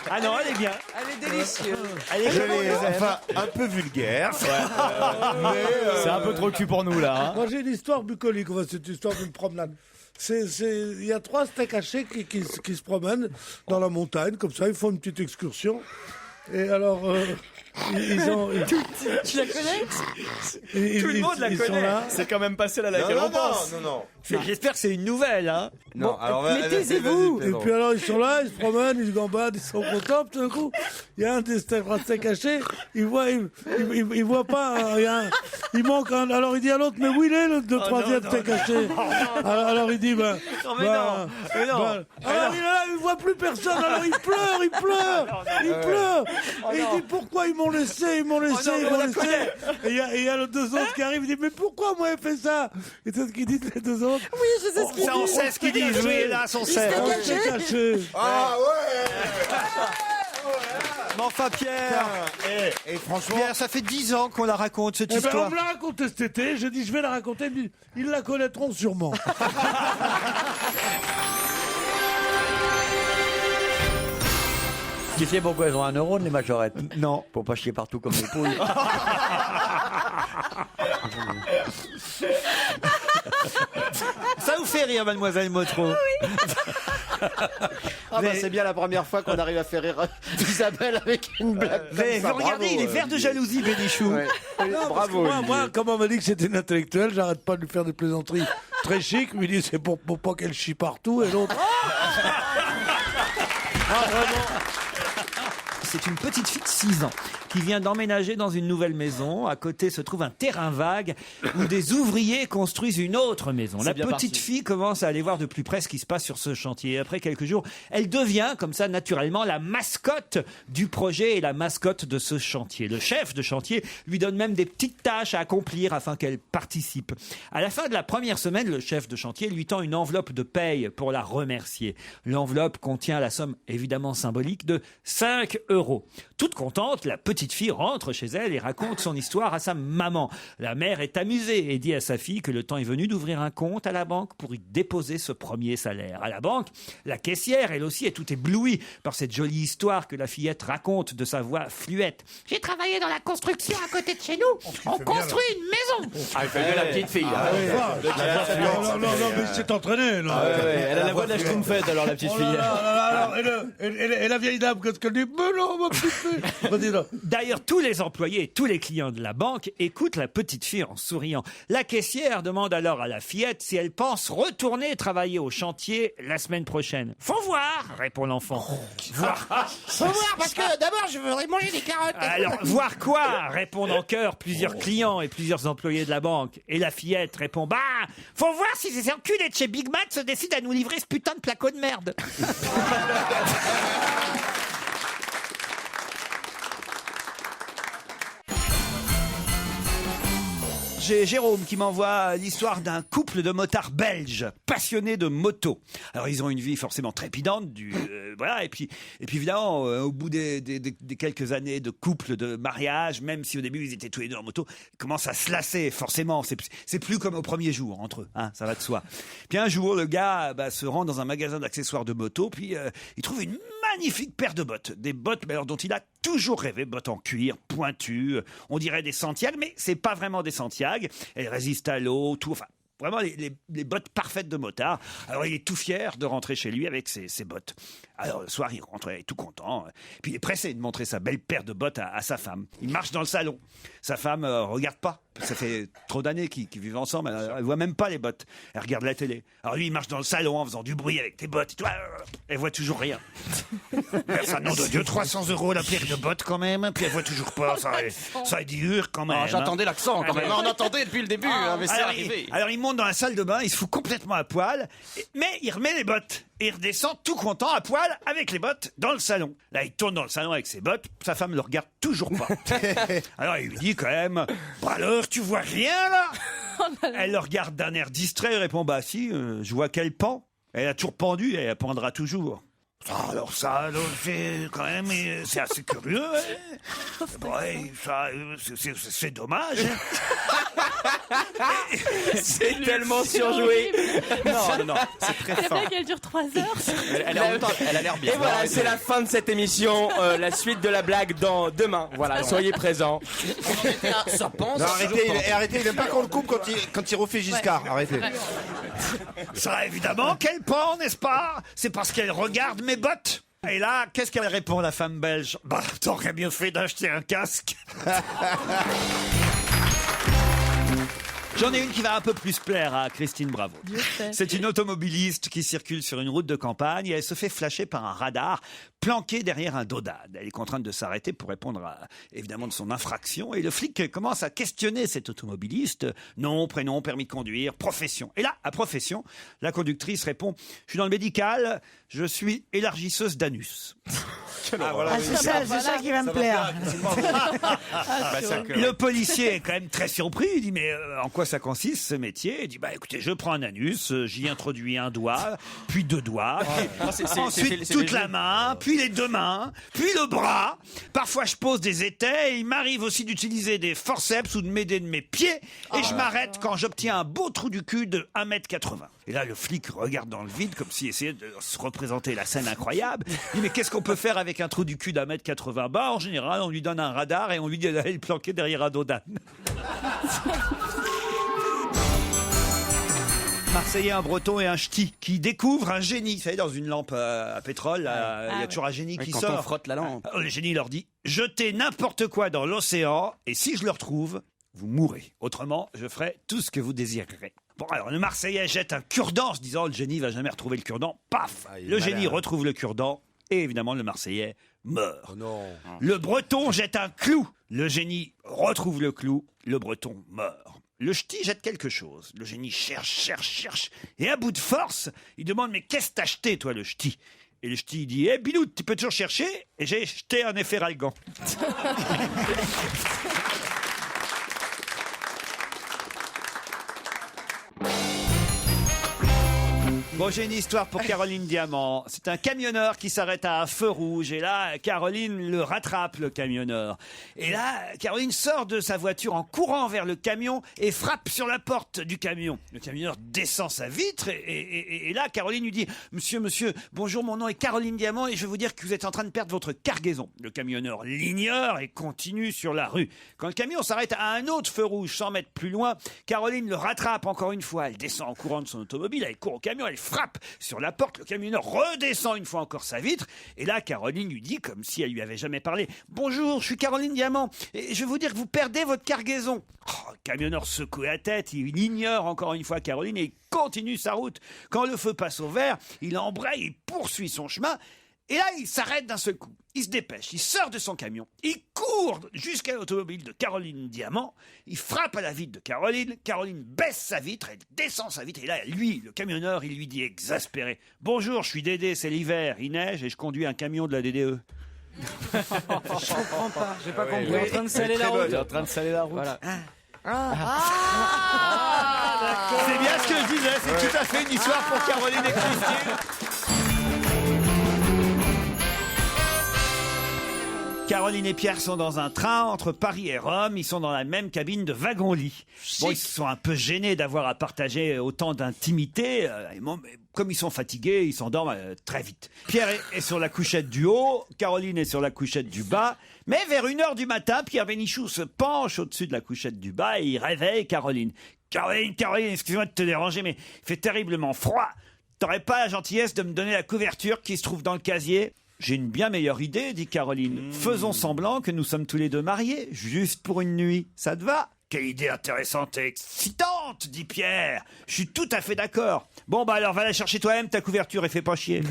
Ah non, elle est bien. Elle est délicieuse. Elle est jolie. Enfin, un peu vulgaire. C'est un peu trop cul pour nous, là. Hein. Moi, j'ai une histoire bucolique, cette histoire d'une promenade. Il y a 3 steaks hachés qui se promènent dans la montagne, comme ça, ils font une petite excursion. Et alors, Tu la connais? Tout le monde la connaît. C'est quand même passé là laquelle on pense. Non. J'espère que c'est une nouvelle, hein. Non, bon, alors mais taisez-vous. Et puis alors, ils sont là, ils se promènent, ils se gambadent, ils sont contents. Tout d'un coup, il y a un des steaks cachés, il voit pas, il manque un. Alors il dit à l'autre, mais où il est le 3e steak caché? Alors il dit, non. alors il est là, il voit plus personne, alors il pleure. Et il dit, pourquoi ils m'ont laissé? Et il y a les 2 autres qui arrivent, il dit, mais pourquoi moi il fait ça? Et c'est ce qu'ils disent les 2 autres. Oui, je sais ce qu'ils disent. Ça, on sait ce qu'ils disent, oui, là, on sait. Caché. Ah ouais. Mais enfin, Pierre, Et franchement, Pierre, ça fait 10 ans qu'on la raconte, cette Eh ben, histoire. on me l'a raconté cet été, j'ai dit je vais la raconter, ils la connaîtront sûrement. Tu sais pourquoi elles ont un neurone, les majorettes? Non. Pour pas chier partout comme des poules. Ça vous fait rire, mademoiselle Motro? Oui. C'est bien la première fois qu'on arrive à faire rire Isabelle avec une blague. Regardez, il est vert de jalousie, Bénichou. Non, Bravo. moi, comme on m'a dit que c'était une intellectuelle, j'arrête pas de lui faire des plaisanteries très chic. Il me dit c'est pour pas qu'elle chie partout et l'autre. C'est une petite fille de 6 ans qui vient d'emménager dans une nouvelle maison. À côté se trouve un terrain vague où des ouvriers construisent une autre maison. La petite fille commence à aller voir de plus près ce qui se passe sur ce chantier. Après quelques jours, elle devient, comme ça, naturellement, la mascotte du projet et la mascotte de ce chantier. Le chef de chantier lui donne même des petites tâches à accomplir afin qu'elle participe. À la fin de la première semaine, le chef de chantier lui tend une enveloppe de paye pour la remercier. L'enveloppe contient la somme évidemment symbolique de 5 €. euros. Toute contente, la petite fille rentre chez elle et raconte son histoire à sa maman. La mère est amusée et dit à sa fille que le temps est venu d'ouvrir un compte à la banque pour y déposer ce premier salaire. À la banque, la caissière, elle aussi, est tout éblouie par cette jolie histoire que la fillette raconte de sa voix fluette. J'ai travaillé dans la construction à côté de chez nous. On construit une maison. Ah, il fait bien la petite fille. Non, mais c'est entraîné. Là. Elle a la voix de la schtroumpfette, alors, la petite fille. Et la vieille dame, qu'est-ce qu'elle dit? Mais non, ma petite fille. Vas-y, là. D'ailleurs, tous les employés, tous les clients de la banque écoutent la petite fille en souriant. La caissière demande alors à la fillette si elle pense retourner travailler au chantier la semaine prochaine. Faut voir, répond l'enfant. Voir. Faut voir, parce que d'abord, je voudrais manger des carottes. Alors, voir quoi? Répondent en chœur plusieurs clients et plusieurs employés de la banque. Et la fillette répond, bah, faut voir si ces enculés de chez Big Mac se décident à nous livrer ce putain de placo de merde. J'ai Jérôme qui m'envoie l'histoire d'un couple de motards belges passionnés de moto. Alors ils ont une vie forcément trépidante, voilà, et puis évidemment au bout des quelques années de couple, de mariage, même si au début ils étaient tous les deux en moto, ils commencent à se lasser forcément. C'est plus comme au premier jour entre eux, hein, ça va de soi. Puis un jour le gars se rend dans un magasin d'accessoires de moto, puis il trouve une magnifique paire de bottes, des bottes alors, dont il a toujours rêvé, bottes en cuir, pointues, on dirait des Santiago, mais c'est pas vraiment des Santiago. Elles résistent à l'eau, tout, enfin, vraiment les bottes parfaites de motard. Alors il est tout fier de rentrer chez lui avec ses bottes. Alors le soir, il rentre, il est tout content. Puis il est pressé de montrer sa belle paire de bottes à sa femme. Il marche dans le salon. Sa femme regarde pas. Ça fait trop d'années qu'ils vivent ensemble. Elle voit même pas les bottes. Elle regarde la télé. Alors lui, il marche dans le salon en faisant du bruit avec tes bottes. Et tout. Elle voit toujours rien. Ça, nom de Dieu, 300 € la paire de bottes quand même. Puis elle voit toujours pas. Ça est dur quand même. J'attendais l'accent quand même. On attendait depuis le début, mais c'est arrivé. Alors il monte dans la salle de bain, il se fout complètement à poil, mais il remet les bottes. Et il redescend tout content à poil avec les bottes dans le salon. Là, il tourne dans le salon avec ses bottes. Sa femme le regarde toujours pas. Alors il lui dit quand même, bah alors, tu vois rien là? Elle le regarde d'un air distrait et répond, bah si, je vois qu'elle pend. Elle a toujours pendu et elle pendra toujours. Alors ça, c'est quand même, c'est assez curieux. Hein. Ouais, ça, c'est dommage. C'est tellement surjoué. Non, c'est très fin. La blague, elle dure 3 heures. Elle a l'air bien. Et voilà, c'est la fin de cette émission. La suite de la blague dans demain. Voilà, soyez présents. Ça pense. Non, arrêtez, il n'aime pas qu'on le coupe quand il refait Giscard. Arrêtez. Ça, évidemment, qu'elle pend, n'est-ce pas? C'est parce qu'elle regarde mes bottes. Et là, qu'est-ce qu'elle répond, la femme belge? Bah, t'aurais mieux fait d'acheter un casque. J'en ai une qui va un peu plus plaire à Christine Bravo. C'est une automobiliste qui circule sur une route de campagne et elle se fait flasher par un radar planqué derrière un dodane. Elle est contrainte de s'arrêter pour répondre évidemment de son infraction et le flic commence à questionner cette automobiliste. Nom, prénom, permis de conduire, profession. Et là, à profession, la conductrice répond « Je suis dans le médical, je suis élargisseuse d'anus. » c'est ça qui va me plaire. Le policier est quand même très surpris. Il dit mais en quoi ça consiste ce métier? Il dit bah écoutez, je prends un anus, j'y introduis un doigt, puis 2 doigts, puis ensuite toute la main, puis les 2 mains, puis le bras. Parfois je pose des étais. Et il m'arrive aussi d'utiliser des forceps ou de m'aider de mes pieds. Et je m'arrête quand j'obtiens un beau trou du cul de 1,80 m. Et là le flic regarde dans le vide comme s'il essayait de se représenter la scène incroyable. Il dit mais qu'est-ce qu'on peut faire avec un trou du cul d'1,80 m? Bah en général on lui donne un radar et on lui dit d'aller le planquer derrière un dodane. Marseillais, un breton et un ch'ti qui découvrent un génie. Vous savez, dans une lampe à pétrole, il y a toujours un génie qui quand sort. on frotte la lampe. Le génie leur dit « Jetez n'importe quoi dans l'océan et si je le retrouve, vous mourrez. Autrement, je ferai tout ce que vous désirerez. » Bon, alors le Marseillais jette un cure-dent en se disant « Le génie va jamais retrouver le cure-dent. » Paf, le génie retrouve le cure-dent et évidemment le Marseillais meurt. Oh non. Le breton jette un clou. Le génie retrouve le clou. Le breton meurt. Le ch'ti jette quelque chose. Le génie cherche. Et à bout de force, il demande « Mais qu'est-ce que t'as jeté, toi, le ch'ti ?» Et le ch'ti dit « Eh, Bilou, tu peux toujours chercher ?» Et j'ai jeté un efferalgan. Bon, j'ai une histoire pour Caroline Diamant. C'est un camionneur qui s'arrête à un feu rouge. Et là, Caroline le rattrape, le camionneur. Et là, Caroline sort de sa voiture en courant vers le camion et frappe sur la porte du camion. Le camionneur descend sa vitre et là, Caroline lui dit « Monsieur, bonjour, mon nom est Caroline Diamant et je vais vous dire que vous êtes en train de perdre votre cargaison. » Le camionneur l'ignore et continue sur la rue. Quand le camion s'arrête à un autre feu rouge, 100 mètres plus loin, Caroline le rattrape encore une fois. Elle descend en courant de son automobile, elle court au camion, elle frappe sur la porte, le camionneur redescend une fois encore sa vitre, et là Caroline lui dit, comme si elle lui avait jamais parlé, « Bonjour, je suis Caroline Diamant, et je vais vous dire que vous perdez votre cargaison. » Le camionneur secoue la tête, il ignore encore une fois Caroline, et il continue sa route. Quand le feu passe au vert, il embraye, il poursuit son chemin, et là il s'arrête d'un seul coup. Il se dépêche, il sort de son camion, il court jusqu'à l'automobile de Caroline Diamant, il frappe à la vitre de Caroline, Caroline baisse sa vitre, elle descend sa vitre, et là, lui, le camionneur, il lui dit exaspéré, « Bonjour, je suis Dédé, c'est l'hiver, il neige et je conduis un camion de la DDE. » Je comprends pas, j'ai pas compris. Il est en train de saler la route. Il est en train de saler la route. Voilà. C'est bien ce que je disais, c'est tout à fait une histoire pour Caroline et Christine. Caroline et Pierre sont dans un train entre Paris et Rome. Ils sont dans la même cabine de wagon-lit. Bon, ils sont un peu gênés d'avoir à partager autant d'intimité. Comme ils sont fatigués, ils s'endorment très vite. Pierre est sur la couchette du haut, Caroline est sur la couchette du bas. Mais vers 1h du matin, Pierre Bénichou se penche au-dessus de la couchette du bas et il réveille Caroline. Caroline, excuse-moi de te déranger, mais il fait terriblement froid. T'aurais pas la gentillesse de me donner la couverture qui se trouve dans le casier ? J'ai une bien meilleure idée, dit Caroline. Faisons semblant que nous sommes tous les deux mariés, juste pour une nuit. Ça te va ? Quelle idée intéressante et excitante, dit Pierre. Je suis tout à fait d'accord. Bon, bah alors va la chercher toi-même, ta couverture, et fais pas chier.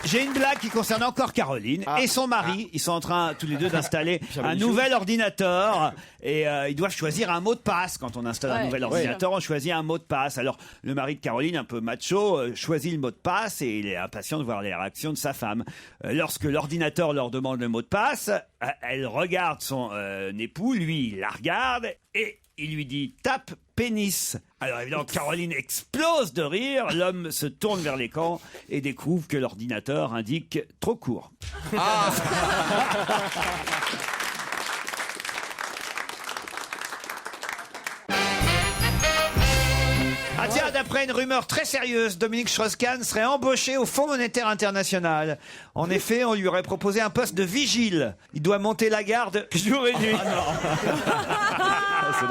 J'ai une blague qui concerne encore Caroline et son mari. Ils sont en train tous les deux d'installer un nouvel ordinateur et ils doivent choisir un mot de passe. Quand on installe un nouvel ordinateur, on choisit un mot de passe. Alors le mari de Caroline, un peu macho, choisit le mot de passe et il est impatient de voir les réactions de sa femme. Lorsque l'ordinateur leur demande le mot de passe, elle regarde son époux, lui il la regarde et il lui dit « tape pénis ». Alors évidemment, Caroline explose de rire, l'homme se tourne vers l'écran et découvre que l'ordinateur indique « trop court ». Ah tiens, d'après une rumeur très sérieuse, Dominique Strauss-Kahn serait embauché au Fonds monétaire international. En effet, on lui aurait proposé un poste de vigile. Il doit monter la garde jour et nuit.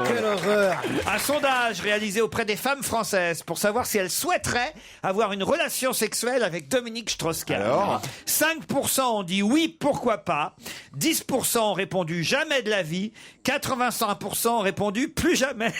Quelle horreur! Un sondage réalisé auprès des femmes françaises pour savoir si elles souhaiteraient avoir une relation sexuelle avec Dominique Strauss-Kahn. Alors 5% ont dit oui, pourquoi pas. 10% ont répondu jamais de la vie. 85% ont répondu plus jamais.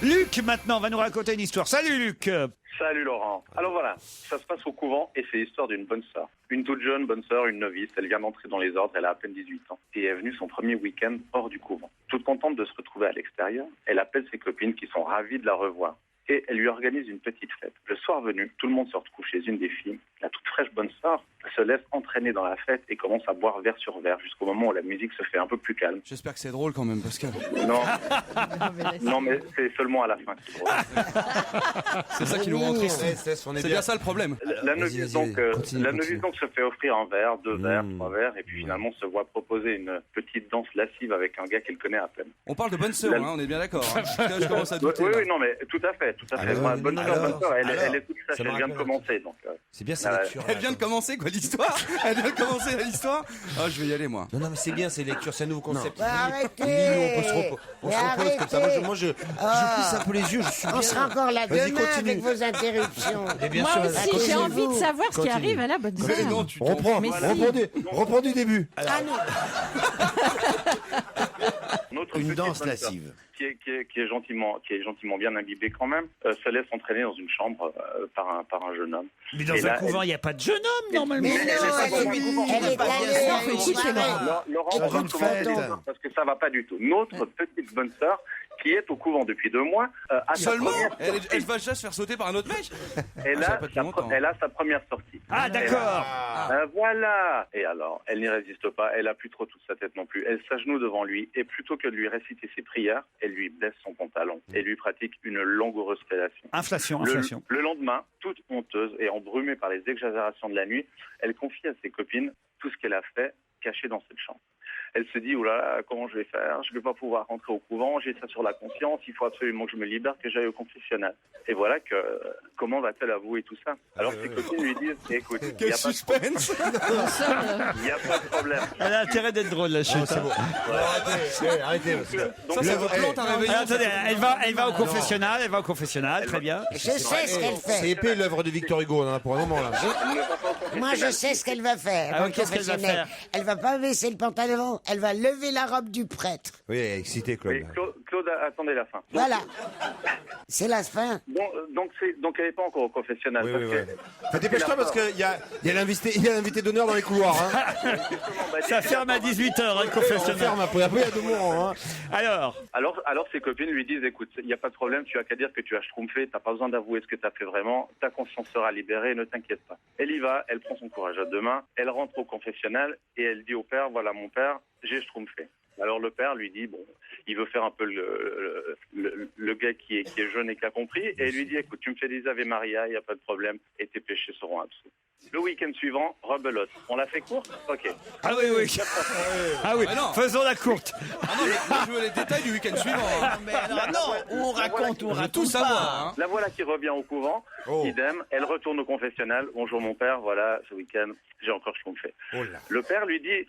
Luc, maintenant, va nous raconter une histoire. Salut, Luc. Salut, Laurent. Alors voilà, ça se passe au couvent et c'est l'histoire d'une bonne sœur. Une toute jeune bonne sœur, une novice, elle vient d'entrer dans les ordres, elle a à peine 18 ans. Et est venue son premier week-end hors du couvent. Toute contente de se retrouver à l'extérieur, elle appelle ses copines qui sont ravies de la revoir. Et elle lui organise une petite fête. Le soir venu, tout le monde se retrouve chez une des filles. La toute fraîche bonne sœur se laisse entraîner dans la fête et commence à boire verre sur verre jusqu'au moment où la musique se fait un peu plus calme. J'espère que c'est drôle quand même, Pascal. Non, mais c'est seulement à la fin que c'est drôle. C'est ça qui nous rend triste. C'est bien ça le problème. La novice donc se fait offrir un verre, 2 verres, 3 verres, et puis finalement se voit proposer une petite danse lascive avec un gars qu'elle connaît à peine. On parle de bonne sœur, on est bien d'accord. Je commence à douter. Oui, non, mais tout à fait. La bonne sœur, elle est toute fraîche, elle vient de commencer. C'est bien, c'est lecture. Elle vient de commencer, quoi, l'histoire. Elle vient de commencer l'histoire. Ah, je vais y aller, moi. Non, mais c'est bien, c'est lecture, c'est un nouveau concept. Arrêtez. On se repose comme ça. Moi, je plisse un peu les yeux, je suis bien. On sera encore là demain avec vos interruptions. Moi aussi, j'ai envie de savoir ce qui arrive à la bonne sœur. Reprends du début. Une danse lascive. Qui est gentiment bien imbibée quand même, se laisse entraîner dans une chambre par un jeune homme. Mais dans un couvent, il n'y a pas de jeune homme, normalement. Mais non, elle est allée. Laurent, parce que ça va pas du tout. Notre petite bonne sœur, qui est au couvent depuis 2 mois. Seulement elle va déjà se faire sauter par un autre mec. Elle a sa première sortie. Ah, d'accord. Voilà. Et alors, elle n'y résiste pas. Elle a plus trop toute sa tête non plus. Elle s'agenouille devant lui et plutôt que de lui réciter ses prières, elle lui baisse son pantalon et lui pratique une langoureuse fellation. Inflation. Le lendemain, toute honteuse et embrumée par les exagérations de la nuit, elle confie à ses copines tout ce qu'elle a fait caché dans cette chambre. Elle se dit, oulala, comment je vais faire? Je ne vais pas pouvoir rentrer au couvent, j'ai ça sur la conscience, il faut absolument que je me libère, que j'aille au confessionnal. Et voilà comment va-t-elle avouer tout ça? Alors ses copines lui disent, écoute, il n'y a pas de problème. Elle a intérêt d'être drôle, la chute. C'est bon. Arrêtez. Ça c'est votre plante à réveiller. Attendez, elle va au confessionnal, très bien. Je sais ce qu'elle fait. C'est épais l'œuvre de Victor Hugo, on en a pour un moment là. Moi, je sais ce qu'elle va faire. Ah, qu'est-ce qu'elle va faire? Elle va pas baisser le pantalon, elle va lever la robe du prêtre. Oui, excité, Claude. Oui, Claude, attendez la fin. Voilà. C'est la fin. Donc elle n'est pas encore au confessionnal. Dépêche-toi parce qu'il y a l'invité d'honneur dans les couloirs. Hein. Ça ferme à 18h, le confessionnal. Ça ferme après, il y a 2 mois. Hein. Alors ses copines lui disent, écoute, il n'y a pas de problème, tu as qu'à dire que tu as schtroumpfé, tu n'as pas besoin d'avouer ce que tu as fait vraiment, ta conscience sera libérée, ne t'inquiète pas. Elle y va, elle prend son courage à 2 mains, elle rentre au confessionnal et elle dit au père, voilà mon père, j'ai schtroumpfé. Alors le père lui dit, bon, il veut faire un peu le gars qui est jeune et qui a compris, et il lui dit, écoute, tu me fais des Ave Maria, il n'y a pas de problème, et tes péchés seront absous. Le week-end suivant, rebelote. On l'a fait courte? Ok. Ah oui. Faisons la courte. Moi je veux les détails du week-end suivant. On raconte tout savoir. La voilà qui revient au couvent, idem, elle retourne au confessionnal. Bonjour mon père, voilà, ce week-end, j'ai encore schtroumpfé. Le père lui dit,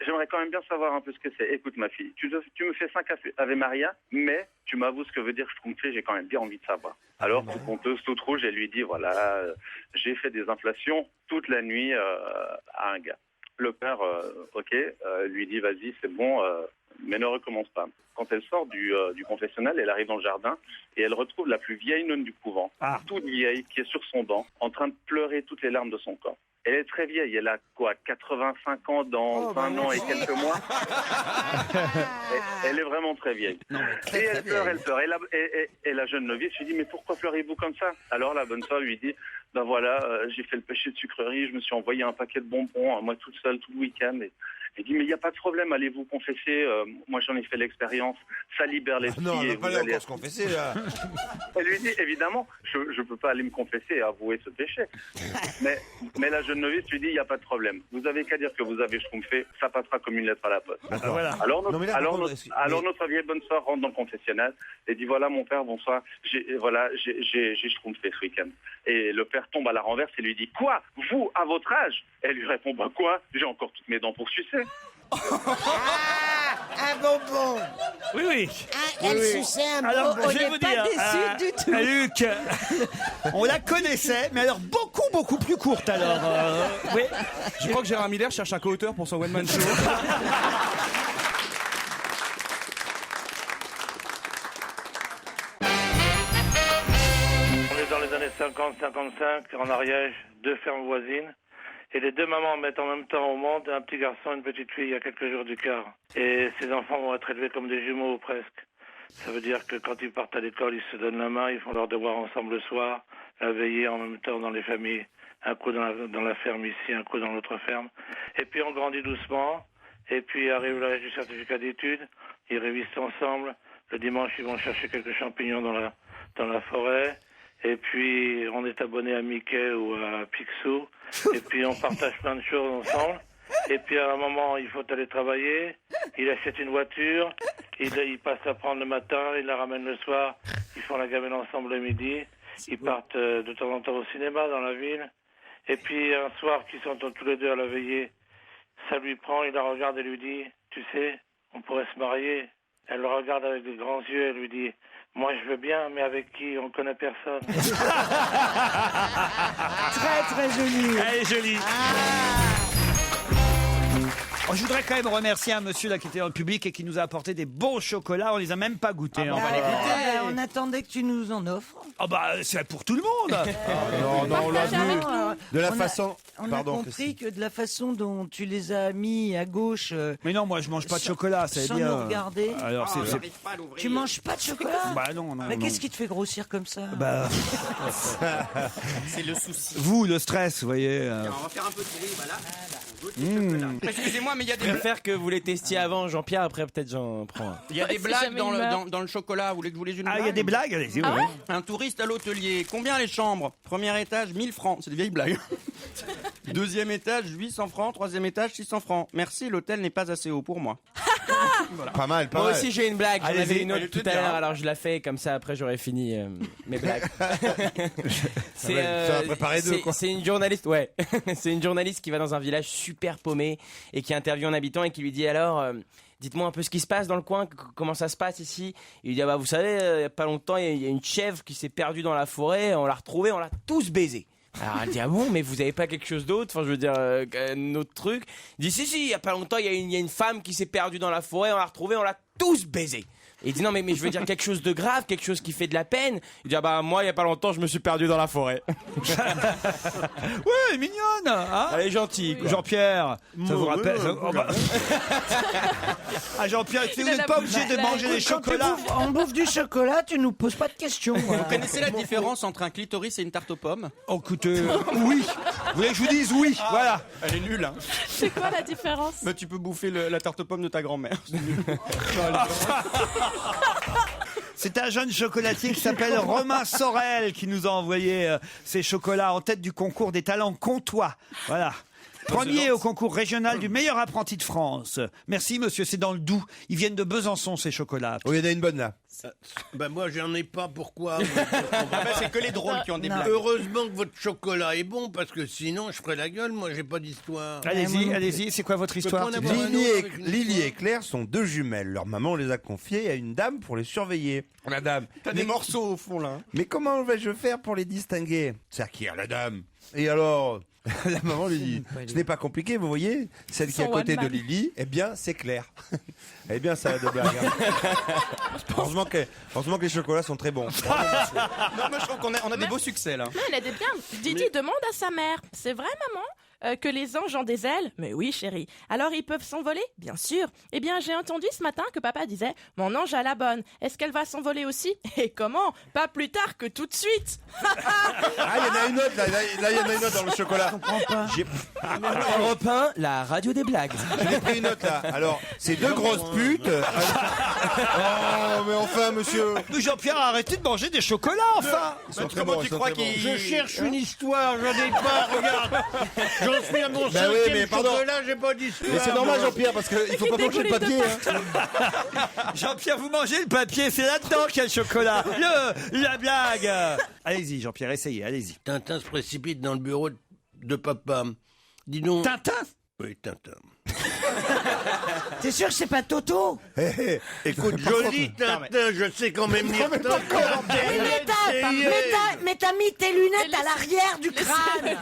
j'aimerais quand même bien savoir un peu ce que c'est. Écoute ma fille, tu me fais 5 Ave Maria, mais tu m'avoues ce que veut dire schtroumpfer, j'ai quand même bien envie de savoir. Alors, toute honteuse, toute rouge, elle lui dit, voilà, j'ai fait des inflations toute la nuit à un gars. Le père, lui dit, vas-y, c'est bon, mais ne recommence pas. Quand elle sort du confessionnal, elle arrive dans le jardin et elle retrouve la plus vieille nonne du couvent, toute vieille, qui est sur son banc, en train de pleurer toutes les larmes de son corps. Elle est très vieille, elle a 85 ans dans 1 an et quelques mois. Elle est vraiment très vieille. Elle pleure. Et la jeune novice lui dit, mais pourquoi pleurez-vous comme ça? Alors la bonne sœur lui dit, ben voilà, j'ai fait le péché de sucrerie, je me suis envoyé un paquet de bonbons, moi toute seule, tout le week-end. Il dit, mais il n'y a pas de problème, allez vous confesser, moi j'en ai fait l'expérience, ça libère l'esprit. Non, on va pas aller encore se confesser là. Elle lui dit, évidemment, je ne peux pas aller me confesser et avouer ce péché. Mais la jeune novice lui dit, il n'y a pas de problème. Vous avez qu'à dire que vous avez schtroumpfé, ça passera comme une lettre à la poste. Voilà. Alors notre vieille bonne soeur rentre dans le confessionnal et dit, voilà mon père, bonsoir, j'ai schtroumpfé ce week-end. Et le père tombe à la renverse et lui dit, quoi? Vous, à votre âge? Elle lui répond, bah quoi? J'ai encore toutes mes dents pour sucer. Un bonbon. Oui. Elle suçait un bonbon. Alors, je vais vous dire, du tout. Luc, on la connaissait, mais alors beaucoup plus courte alors. Oui. Je crois que Gérard Miller cherche un co-auteur pour son one-man show. On est dans les années 50-55, en Ariège, 2 fermes voisines. Et les 2 mamans mettent en même temps au monde un petit garçon et une petite fille il y a quelques jours d'écart. Et ces enfants vont être élevés comme des jumeaux presque. Ça veut dire que quand ils partent à l'école, ils se donnent la main, ils font leurs devoirs ensemble le soir, la veillée en même temps dans les familles. Un coup dans la ferme ici, un coup dans l'autre ferme. Et puis on grandit doucement. Et puis arrive l'âge du certificat d'études. Ils révisent ensemble. Le dimanche, ils vont chercher quelques champignons dans la forêt. Et puis, on est abonné à Mickey ou à Picsou. Et puis, on partage plein de choses ensemble. Et puis, à un moment, il faut aller travailler. Il achète une voiture. Il passe la prendre le matin. Il la ramène le soir. Ils font la gamelle ensemble le midi. Ils partent de temps en temps au cinéma dans la ville. Et puis, un soir qu'ils sont tous les 2 à la veillée, ça lui prend. Il la regarde et lui dit, tu sais, on pourrait se marier. Elle le regarde avec des grands yeux. Elle lui dit, moi, je veux bien, mais avec qui? On connaît personne. Très, très jolie. Elle est jolie. Je voudrais quand même remercier un monsieur là qui était dans le public et qui nous a apporté des bons chocolats. On les a même pas goûtés. On attendait que tu nous en offres. Ah bah c'est pour tout le monde. Non, on l'a vu. De la On a- façon. On Pardon, a compris que de la façon dont tu les as mis à gauche. Mais non, moi je mange pas de chocolat, ça sans veut dire. nous regarder. Alors c'est. Tu manges pas de chocolat? Bah non. Mais qu'est-ce qui te fait grossir comme ça? Bah, C'est le souci. vous, le stress, vous voyez. On va faire un peu de bruit, voilà. Excusez-moi, mais il y a des. Je préfère que vous les testiez avant, Jean-Pierre. Après, peut-être j'en prends un. Il y a des blagues dans le chocolat. Vous voulez que je vous les une Ah, il y a des blagues, allez-y. Ah oui. ouais. Un touriste à l'hôtelier. Combien les chambres? Premier étage, 1000 francs. C'est des vieilles blagues. Deuxième étage, 800 francs. Troisième étage, 600 francs. Merci, l'hôtel n'est pas assez haut pour moi. Voilà. Pas mal. Moi aussi, j'ai une blague. J'en Allez-y. avais une autre Allez, tout tout à bien. l'heure. Alors, je la fais comme ça. Après, j'aurai fini mes blagues. Ça va préparer deux, quoi. C'est une journaliste, ouais. C'est une journaliste qui va dans un village super paumé et qui interviewe un habitant et qui lui dit alors. Dites-moi un peu ce qui se passe dans le coin, comment ça se passe ici. Il lui dit bah vous savez, il y a pas longtemps il y a une chèvre qui s'est perdue dans la forêt, on l'a retrouvée, on l'a tous baisé. Alors elle dit ah bon, mais vous avez pas quelque chose d'autre, enfin je veux dire un autre truc. Il dit si il y a pas longtemps il y a une femme qui s'est perdue dans la forêt, on l'a retrouvée, on l'a tous baisé. Et il dit non mais je veux dire quelque chose de grave, quelque chose qui fait de la peine. Il dit ah bah moi il y a pas longtemps je me suis perdu dans la forêt. Ouais, mignonne. Hein, elle est gentille. Quoi. Jean-Pierre, ça vous rappelle Ah Jean-Pierre, vous n'êtes pas obligé de manger des chocolats. On bouffe du chocolat, tu nous poses pas de questions. Vous connaissez la différence entre un clitoris et une tarte aux pommes? Oh écoutez, oui. Vous voulez que je vous dise oui? Voilà. Elle est nulle. Hein. C'est quoi la différence? Bah, tu peux bouffer la tarte aux pommes de ta grand-mère. C'est un jeune chocolatier qui s'appelle Romain Sorel qui nous a envoyé ces chocolats en tête du concours des talents comtois. Voilà. Premier au concours régional du meilleur apprenti de France. Merci monsieur, c'est dans le Doubs. Ils viennent de Besançon ces chocolats. Oh, il y en a une bonne là. Ben moi j'en ai pas, pourquoi? C'est que les drôles qui ont des blagues. Heureusement que votre chocolat est bon, parce que sinon je ferais la gueule, moi j'ai pas d'histoire. Allez-y, c'est quoi votre histoire? Lily et Claire sont deux jumelles. Leur maman les a confiées à une dame pour les surveiller. La dame. T'as des morceaux au fond là. Mais comment vais-je faire pour les distinguer? C'est qui la dame? Et alors la maman lui dit, ce n'est pas compliqué, vous voyez, celle qui est à côté de Lily, eh bien, c'est Claire. Eh bien, ça a de blague. Hein. heureusement que les chocolats sont très bons. Non, moi je trouve qu'on a des beaux succès là. Non, il a des bien. Didi demande à sa mère. C'est vrai, maman, que les anges ont des ailes? Mais oui, chérie. Alors ils peuvent s'envoler? Bien sûr. Eh bien, j'ai entendu ce matin que papa disait mon ange a la bonne. Est-ce qu'elle va s'envoler aussi? Et comment? Pas plus tard que tout de suite. Ah, il y en a une autre là, il y en a une autre dans le chocolat. Europe 1, la radio des blagues. J'ai pris une autre là. Alors, c'est deux grosses putes. Oh, mais enfin, monsieur. Mais Jean-Pierre, arrêtez de manger des chocolats, enfin. Comment tu crois qu'il... Je cherche une histoire, j'en ai pas, regarde. J'en suis à mon Bah oui, mais cinquième pardon. chocolat, j'ai pas d'histoire. Mais c'est normal, Jean-Pierre, parce qu'il faut pas manger le papier. Hein. Jean-Pierre, vous mangez le papier, c'est là-dedans qu'il y a le chocolat. La blague. Allez-y, Jean-Pierre, essayez, allez-y. Tintin se précipite dans le bureau de papa. Dis donc. Tintin? Oui, Tintin. T'es sûr que c'est pas Toto? Écoute, joli Tintin, je sais quand même lire Tintin. Mais t'as mis tes lunettes à l'arrière du crâne.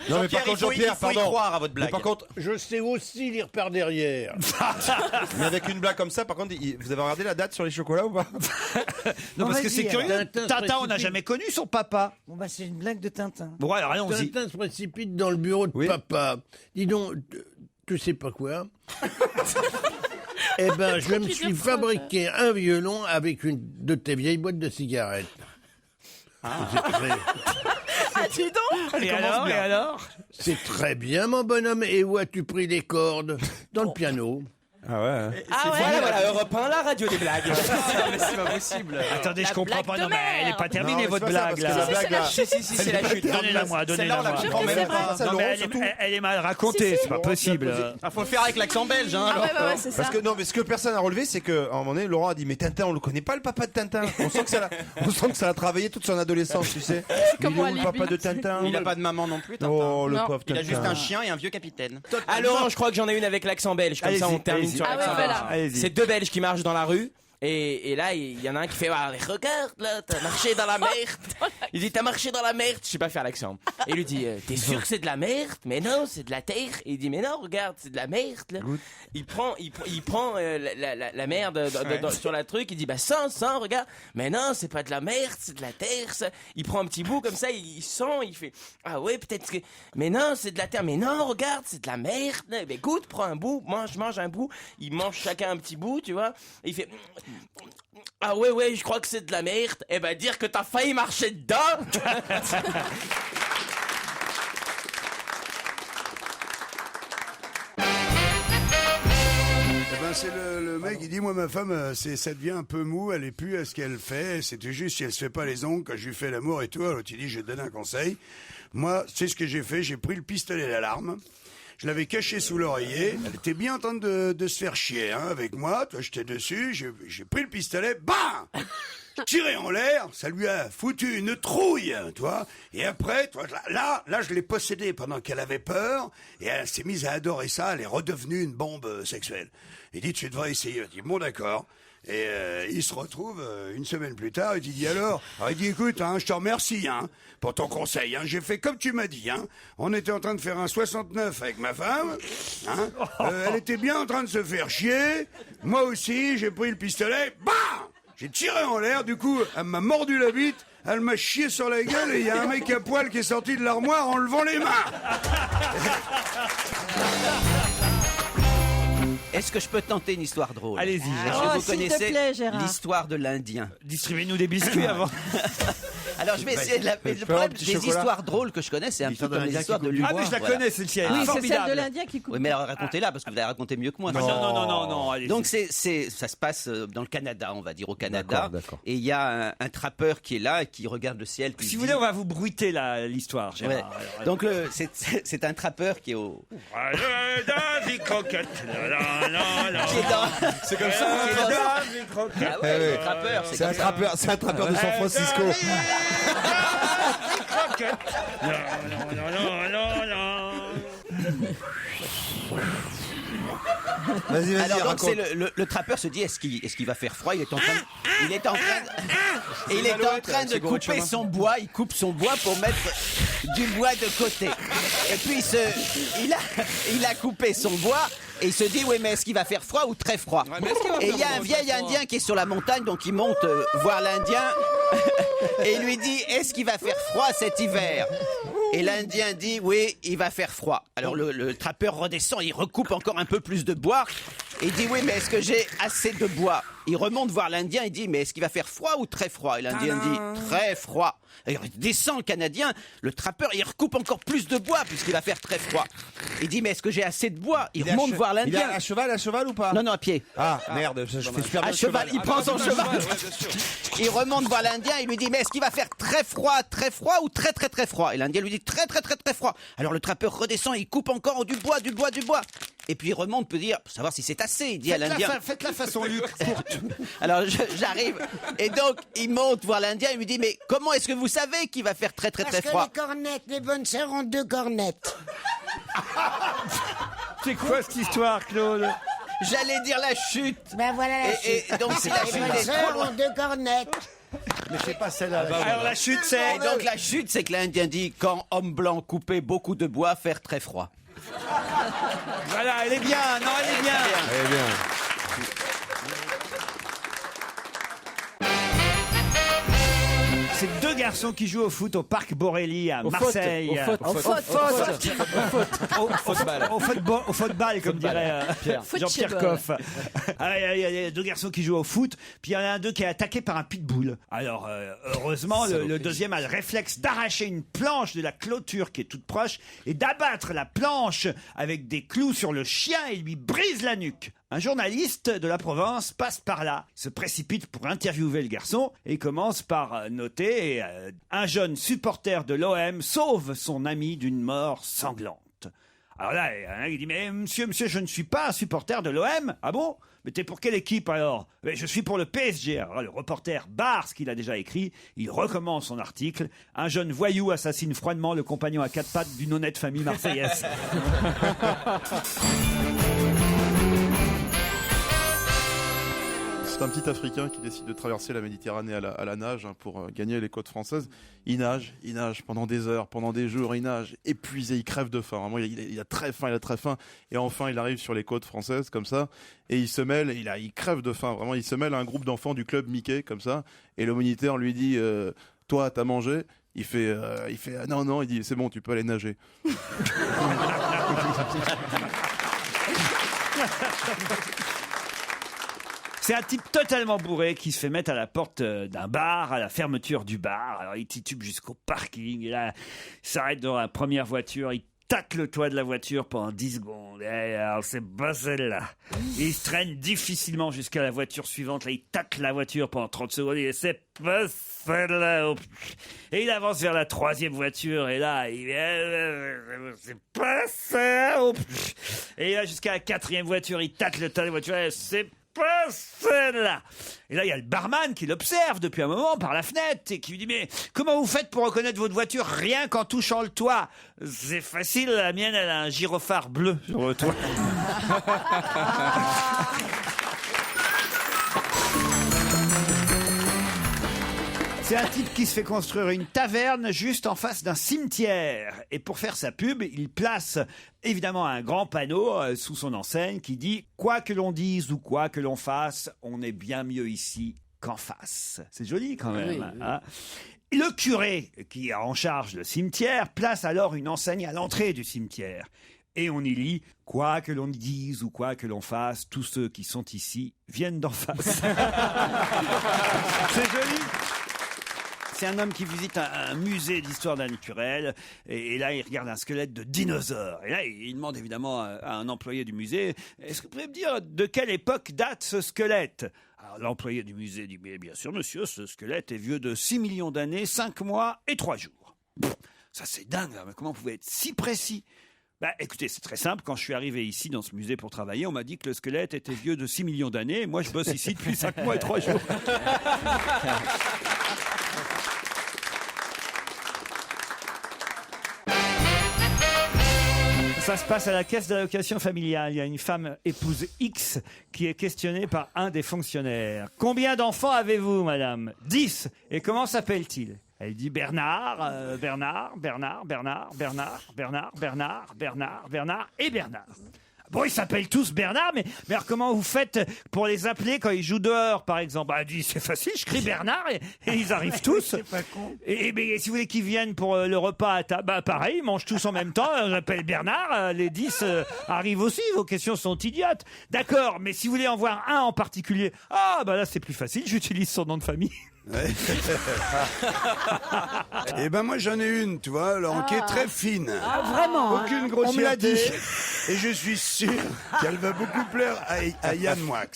Non, mais par contre, Jean-Pierre, il faut y pardon. croire à votre blague. Mais par contre, Je sais aussi lire par derrière. mais avec une blague comme ça, par contre, vous avez regardé la date sur les chocolats ou pas? Non, parce que c'est vas-y, curieux. Tintin se Tintin, on n'a précipite. jamais connu son papa. Bon bah c'est une blague de Tintin. Bon, alors allons-y. Tintin se précipite dans le bureau de papa. Dis donc, tu sais pas quoi? Eh ben, je me suis fabriqué un violon avec une de tes vieilles boîtes de cigarettes. Ah, dis donc. Et alors? C'est très bien, mon bonhomme. Et où as-tu pris les cordes? Dans le piano. Ah ouais. Ah ouais. Voilà, Europe 1, la radio des blagues. Mais c'est pas possible. Attendez, La je comprends blague pas. de Non, mais elle n'est pas merde. terminée, Non, votre c'est pas ça, blague, parce là. que la blague, là. Si, c'est la chute. Donnez-la-moi, donnez-la-moi. Je trouve que c'est vrai. Non, mais elle est mal racontée, c'est pas possible. Faut le faire avec l'accent belge, hein. Ah ouais, c'est ça. Parce que non, mais ce que personne n'a relevé, c'est qu'à un moment donné, Laurent a dit, mais Tintin, on le connaît pas, le papa de Tintin. On sent que ça a travaillé toute son adolescence, tu sais. Comme Il est où, Wally le papa B. de Tintin? Il a pas de maman non plus, Tintin. Oh, le Non. pauvre Il Tintin. a juste un chien et un vieux capitaine. Ah Laurent, je crois que j'en ai une avec l'accent belge. Comme ça, Allez-y, on termine allez-y. sur Ah l'accent ouais, belge. voilà. Allez-y. C'est deux Belges qui marchent dans la rue. Et là, il y en a un qui fait ah, mais regarde là, t'as marché dans la merde. Il dit t'as marché dans la merde. Je sais pas faire l'accent. Et il lui dit t'es sûr que c'est de la merde? Mais non, c'est de la terre. Et il dit mais non, regarde, c'est de la merde. Là. Il prend la merde sur la truc. Il dit bah sans, regarde. Mais non, c'est pas de la merde, c'est de la terre. Ça. Il prend un petit bout comme ça, il sent, il fait ah ouais peut-être que. Mais non, c'est de la terre. Mais non, regarde, c'est de la merde. Mais écoute, prends un bout, mange un bout. Ils mangent chacun un petit bout, tu vois. Et il fait ah ouais, je crois que c'est de la merde. Eh ben dire que t'as failli marcher dedans. C'est le mec qui dit moi ma femme ça devient un peu mou, elle est plus à ce qu'elle fait, c'était juste si elle se fait pas les ongles quand je lui fais l'amour et tout. Alors tu dis je te donne un conseil. Moi c'est ce que j'ai fait, j'ai pris le pistolet d'alarme. Je l'avais caché sous l'oreiller. Elle était bien en train de se faire chier avec moi. Toi, j'étais dessus. J'ai pris le pistolet. Bam! Tiré en l'air. Ça lui a foutu une trouille, toi. Et après, toi, là, je l'ai possédée pendant qu'elle avait peur. Et elle s'est mise à adorer ça. Elle est redevenue une bombe sexuelle. Il dit, tu devrais essayer. Je dis, bon, d'accord. Et il se retrouve une semaine plus tard, il dit alors il dit écoute, je te remercie pour ton conseil, j'ai fait comme tu m'as dit, on était en train de faire un 69 avec ma femme, elle était bien en train de se faire chier, moi aussi j'ai pris le pistolet, bam, j'ai tiré en l'air, du coup elle m'a mordu la bite, elle m'a chié sur la gueule et il y a un mec à poil qui est sorti de l'armoire en levant les mains. Est-ce que je peux tenter une histoire drôle? Allez-y. Est-ce que vous connaissez l'histoire de l'Indien? Distribuez-nous des biscuits avant. Alors je vais essayer de la... Le problème des histoires drôles que je connais, c'est un peu comme les histoires de l'humour. Ah mais je la connais, celle-ci, elle est Oui, c'est formidable. celle de l'Indien qui coupe. Oui, mais alors racontez-la, parce que vous l'avez raconté mieux que moi. Non, allez-y. Donc ça se passe dans le Canada, on va dire au Canada. Et il y a un trappeur qui est là et qui regarde le ciel. Si vous voulez, on va vous bruiter l'histoire, Gérard. Ouais. Donc c'est un trappeur qui est au... C'est comme ça. Ah ouais, trappeur. C'est un trappeur de San Francisco. Vas-y, alors donc raconte. c'est le trappeur se dit est-ce qu'il va faire froid, il est en train de couper son bois, il coupe son bois pour mettre du bois de côté. Et puis il a coupé son bois et il se dit oui mais est-ce qu'il va faire froid ou très froid? Et il y a un vieil indien qui est sur la montagne, donc il monte voir l'Indien et il lui dit est-ce qu'il va faire froid cet hiver? Et l'Indien dit oui, il va faire froid. Alors le trappeur redescend, il recoupe encore un peu plus de bois. Et il dit oui, mais est-ce que j'ai assez de bois? Il remonte voir l'Indien, il dit mais est-ce qu'il va faire froid ou très froid? Et l'Indien dit très froid. Et il descend le Canadien, le trappeur, il recoupe encore plus de bois puisqu'il va faire très froid. Il dit mais est-ce que j'ai assez de bois? Il remonte voir l'Indien. Il est à cheval ou pas? Non, à pied. Ah merde, je fais super bien. À cheval, il prend son cheval. Il remonte voir l'Indien, il lui dit mais est-ce qu'il va faire très froid ou très très très froid? Et l'Indien lui dit très très très très froid. Alors le trappeur redescend, il coupe encore du bois. Et puis il remonte pour savoir si c'est assez. Il dit à l'Indien. Faites la façon Luc. Alors j'arrive et donc il monte voir l'Indien, il lui dit mais comment est-ce que vous savez qu'il va faire très très très froid? Parce que les cornettes, les bonnes sœurs ont 2 cornettes. C'est quoi cette histoire, Claude? J'allais dire la chute. Ben voilà la chute. Et donc si la les chute bonnes est trop sœurs loin. ont 2 cornettes. Mais c'est pas celle-là. Alors la chute c'est... Et donc la chute c'est que l'Indien dit quand homme blanc coupait beaucoup de bois, faire très froid. Voilà, elle est bien, non, elle est bien. Elle est bien. C'est 2 garçons qui jouent au foot au parc Borelli à Marseille. Au football, comme dirait Jean-Pierre Coff. Il y a 2 garçons qui jouent au foot, puis il y en a un d'eux qui est attaqué par un pitbull. Alors, heureusement, le deuxième a le réflexe d'arracher une planche de la clôture qui est toute proche et d'abattre la planche avec des clous sur le chien et lui brise la nuque. Un journaliste de la Provence passe par là, se précipite pour interviewer le garçon et commence par noter un jeune supporter de l'OM sauve son ami d'une mort sanglante. Alors là, il dit mais monsieur, je ne suis pas un supporter de l'OM. Ah bon? Mais t'es pour quelle équipe alors? Mais je suis pour le PSG. Alors, le reporter barre ce qu'il a déjà écrit, il recommence son article. Un jeune voyou assassine froidement le compagnon à 4 pattes d'une honnête famille marseillaise. C'est un petit Africain qui décide de traverser la Méditerranée à la nage pour gagner les côtes françaises. Il nage pendant des heures, pendant des jours, il nage épuisé, il crève de faim. Vraiment, il a très faim. Et enfin, il arrive sur les côtes françaises comme ça, et il se mêle, il crève de faim. Vraiment, il se mêle à un groupe d'enfants du club Mickey comme ça. Et le moniteur lui dit toi, t'as mangé? Il fait ah, non, il dit c'est bon, tu peux aller nager. C'est un type totalement bourré qui se fait mettre à la porte d'un bar, à la fermeture du bar. Alors il titube jusqu'au parking, et là, il s'arrête devant la première voiture, il tâte le toit de la voiture pendant 10 secondes. Et alors c'est pas celle-là. Il se traîne difficilement jusqu'à la voiture suivante, là il tâte la voiture pendant 30 secondes, et c'est pas celle-là. Et il avance vers la troisième voiture, et là, c'est pas ça. Et là, jusqu'à la quatrième voiture, il tâte le toit de la voiture, et c'est pas celle-là. Et là, il y a le barman qui l'observe depuis un moment par la fenêtre et qui lui dit: mais comment vous faites pour reconnaître votre voiture rien qu'en touchant le toit? C'est facile, la mienne, elle a un gyrophare bleu sur le toit. C'est un type qui se fait construire une taverne juste en face d'un cimetière. Et pour faire sa pub, il place évidemment un grand panneau sous son enseigne qui dit « Quoi que l'on dise ou quoi que l'on fasse, on est bien mieux ici qu'en face ». C'est joli quand même. Oui, hein. Le curé, qui a en charge le cimetière, place alors une enseigne à l'entrée du cimetière. Et on y lit « Quoi que l'on dise ou quoi que l'on fasse, tous ceux qui sont ici viennent d'en face ». C'est joli. C'est un homme qui visite un musée d'histoire naturelle, et là il regarde un squelette de dinosaure. Et là il demande évidemment à un employé du musée: est-ce que vous pouvez me dire de quelle époque date ce squelette? Alors l'employé du musée dit: mais bien sûr monsieur, ce squelette est vieux de 6 millions d'années, 5 mois et 3 jours. Ça c'est dingue, mais comment vous pouvez être si précis? Bah, écoutez, c'est très simple. Quand je suis arrivé ici dans ce musée pour travailler, on m'a dit que le squelette était vieux de 6 millions d'années. Moi, je bosse ici depuis 5 mois et 3 jours. Ça se passe à la caisse d'allocation familiale. Il y a une femme épouse X qui est questionnée par un des fonctionnaires. « Combien d'enfants avez-vous, madame ?»« 10. Et comment s'appelle-t-il ?» Elle dit Bernard et Bernard. Bon, ils s'appellent tous Bernard, mais alors comment vous faites pour les appeler quand ils jouent dehors, par exemple? Bah, dit, c'est facile, je crie Bernard et ils arrivent tous. C'est pas con. Et si vous voulez qu'ils viennent pour le repas à table, bah pareil, ils mangent tous en même temps, on appelle Bernard, les 10 arrivent aussi, vos questions sont idiotes. D'accord, mais si vous voulez en voir un en particulier, ah bah là c'est plus facile, j'utilise son nom de famille. Ouais. Et ben moi j'en ai une, tu vois, alors qui est très fine. Ah, vraiment, hein. Aucune On me l'a grossièreté. dit. Et je suis sûr qu'elle va beaucoup plaire à Yann Moix.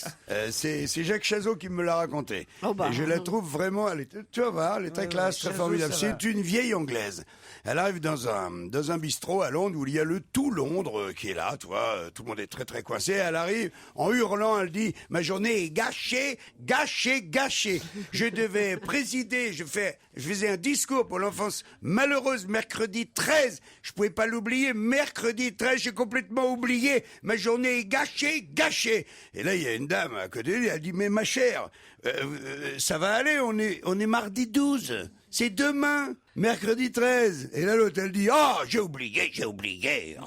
C'est Jacques Chazot qui me l'a raconté. Oh bah. Et je la trouve vraiment, tu vas voir, elle est très classe, très Chazot, formidable. ça va. C'est une vieille anglaise. Elle arrive dans un bistrot à Londres où il y a le tout Londres qui est là, tu vois, tout le monde est très très coincé. Elle arrive en hurlant, elle dit: ma journée est gâchée, gâchée, gâchée. Je devais présider, je faisais un discours pour l'enfance malheureuse mercredi 13. Je pouvais pas l'oublier, mercredi 13, j'ai complètement oublié. Ma journée est gâchée, gâchée. Et là, il y a une dame à côté de lui, elle dit: mais ma chère, ça va aller, on est mardi 12. C'est demain, mercredi 13. Et là, l'autre, elle dit: oh, j'ai oublié.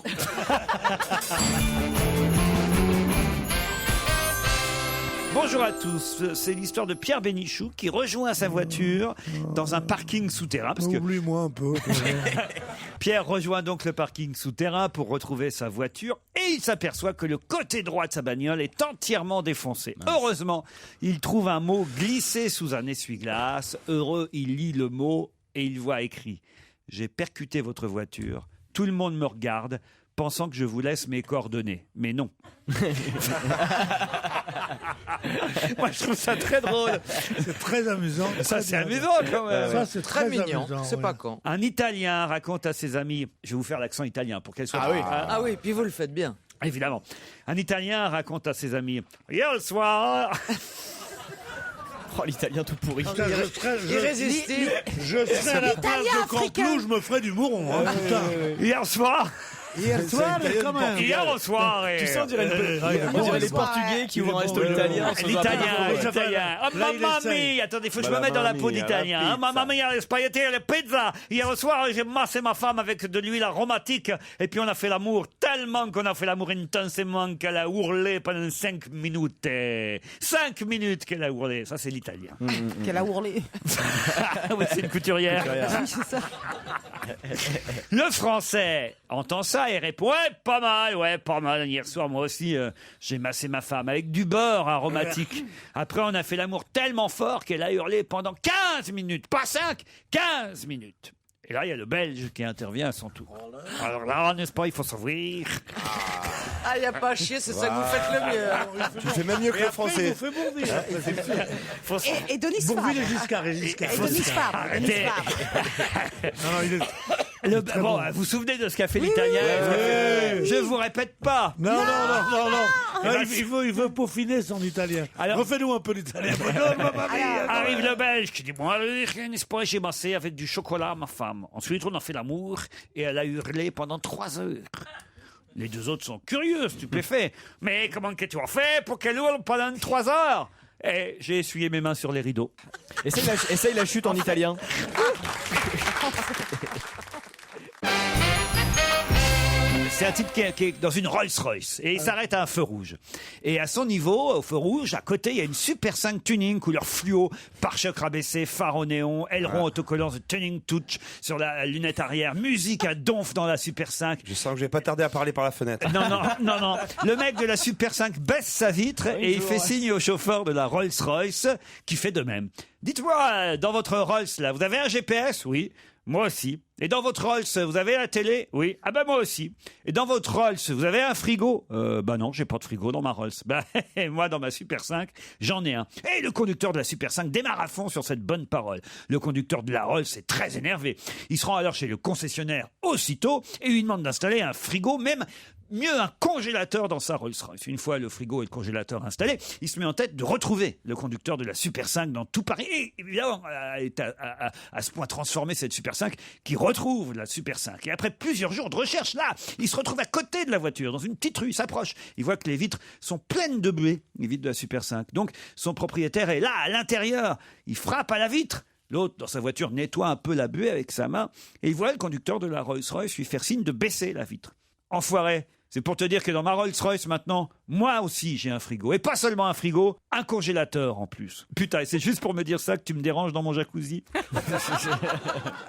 Bonjour à tous, c'est l'histoire de Pierre Bénichou qui rejoint sa voiture dans un parking souterrain. Oublie-moi un peu. Pierre rejoint donc le parking souterrain pour retrouver sa voiture et il s'aperçoit que le côté droit de sa bagnole est entièrement défoncé. Heureusement, il trouve un mot glissé sous un essuie-glace. Heureux, il lit le mot et il voit écrit: j'ai percuté votre voiture. Tout le monde me regarde, pensant que je vous laisse mes coordonnées. Mais non. Moi, je trouve ça très drôle. C'est très amusant. Ça, c'est amusant quand même. Ça, c'est très mignon. amusant, C'est oui. pas con. Un Italien raconte à ses amis... Je vais vous faire l'accent italien pour qu'elle soit... Ah oui, puis vous le faites bien. Évidemment. Un Italien raconte à ses amis: hier soir... Oh, l'italien tout pourri. Irrésistible. Je serais à la place de Canteloup, je me ferais du mouron. Hein, putain. Hier soir, Hier soir, quand même. Hier au soir. Tu sais, on dirait les Portugais qui ouvrent un resto italien. L'italien. Oh, mamma mia. Attendez, il faut que je me mette dans la peau d'italien. Mamma mia, les spaghetti et les pizzas. Hier au soir, j'ai massé ma femme avec de l'huile aromatique. Et puis on a fait l'amour tellement qu'on a fait l'amour intensément qu'elle a hurlé pendant 5 minutes. 5 minutes qu'elle a hurlé. Ça, c'est l'italien. Qu'elle a hurlé. Oui, c'est une couturière. Oui, c'est ça. Le français entend ça et répond ouais, pas mal. Hier soir, moi aussi, j'ai massé ma femme avec du beurre aromatique. Après, on a fait l'amour tellement fort qu'elle a hurlé pendant 15 minutes. Pas 5, 15 minutes. Et là, il y a le Belge qui intervient à son tour. Alors là, n'est-ce pas, il faut s'ouvrir. Ah, il n'y a pas à chier, c'est ça que vous faites le mieux. Tu fais même mieux que le français. Il vous fait Bourvil. Et Denis Fabre. Bourvil et Giscard. Et Denis Fabre. Arrêtez. Non, il est... Bon, vous vous souvenez de ce qu'a fait l'Italien? Je vous répète pas. Non. Il veut peaufiner son italien. Alors, refais-nous un peu l'italien. Arrive le Belge qui dit bon, n'est-ce pas, j'ai massé avec du chocolat ma femme. Ensuite, on a fait l'amour et elle a hurlé pendant 3 heures. Les deux autres sont curieux, stupéfaits. Mais comment que tu as fait pour qu'elle hurle pendant 3 heures? Et j'ai essuyé mes mains sur les rideaux. Essaye la chute en italien. C'est un type qui est dans une Rolls-Royce et il s'arrête à un feu rouge. Et à son niveau, au feu rouge, à côté, il y a une Super 5 tuning couleur fluo, pare-choc rabaissé, phare au néon, aileron autocollant de Tuning Touch sur la lunette arrière, musique à donf dans la Super 5. Je sens que je vais pas tarder à parler par la fenêtre. Non. Le mec de la Super 5 baisse sa vitre et il fait signe au chauffeur de la Rolls-Royce qui fait de même. Dites-moi, dans votre Rolls, là, vous avez un GPS? Oui. Moi aussi. Et dans votre Rolls, vous avez la télé? Oui. Ah ben moi aussi. Et dans votre Rolls, vous avez un frigo? Non, j'ai pas de frigo dans ma Rolls. Moi, dans ma Super 5, j'en ai un. Et le conducteur de la Super 5 démarre à fond sur cette bonne parole. Le conducteur de la Rolls est très énervé. Il se rend alors chez le concessionnaire aussitôt et lui demande d'installer un frigo, même mieux un congélateur dans sa Rolls-Royce. Une fois le frigo et le congélateur installés, il se met en tête de retrouver le conducteur de la Super 5 dans tout Paris. Et évidemment, est à ce point transformé cette Super 5 qui retrouve la Super 5. Et après plusieurs jours de recherche, là, il se retrouve à côté de la voiture, dans une petite rue, il s'approche. Il voit que les vitres sont pleines de buée, les vitres de la Super 5. Donc, son propriétaire est là, à l'intérieur. Il frappe à la vitre. L'autre, dans sa voiture, nettoie un peu la buée avec sa main. Et il voit le conducteur de la Rolls-Royce lui faire signe de baisser la vitre. Enfoiré! C'est pour te dire que dans ma Rolls-Royce, maintenant, moi aussi, j'ai un frigo. Et pas seulement un frigo, un congélateur en plus. Putain, et c'est juste pour me dire ça que tu me déranges dans mon jacuzzi.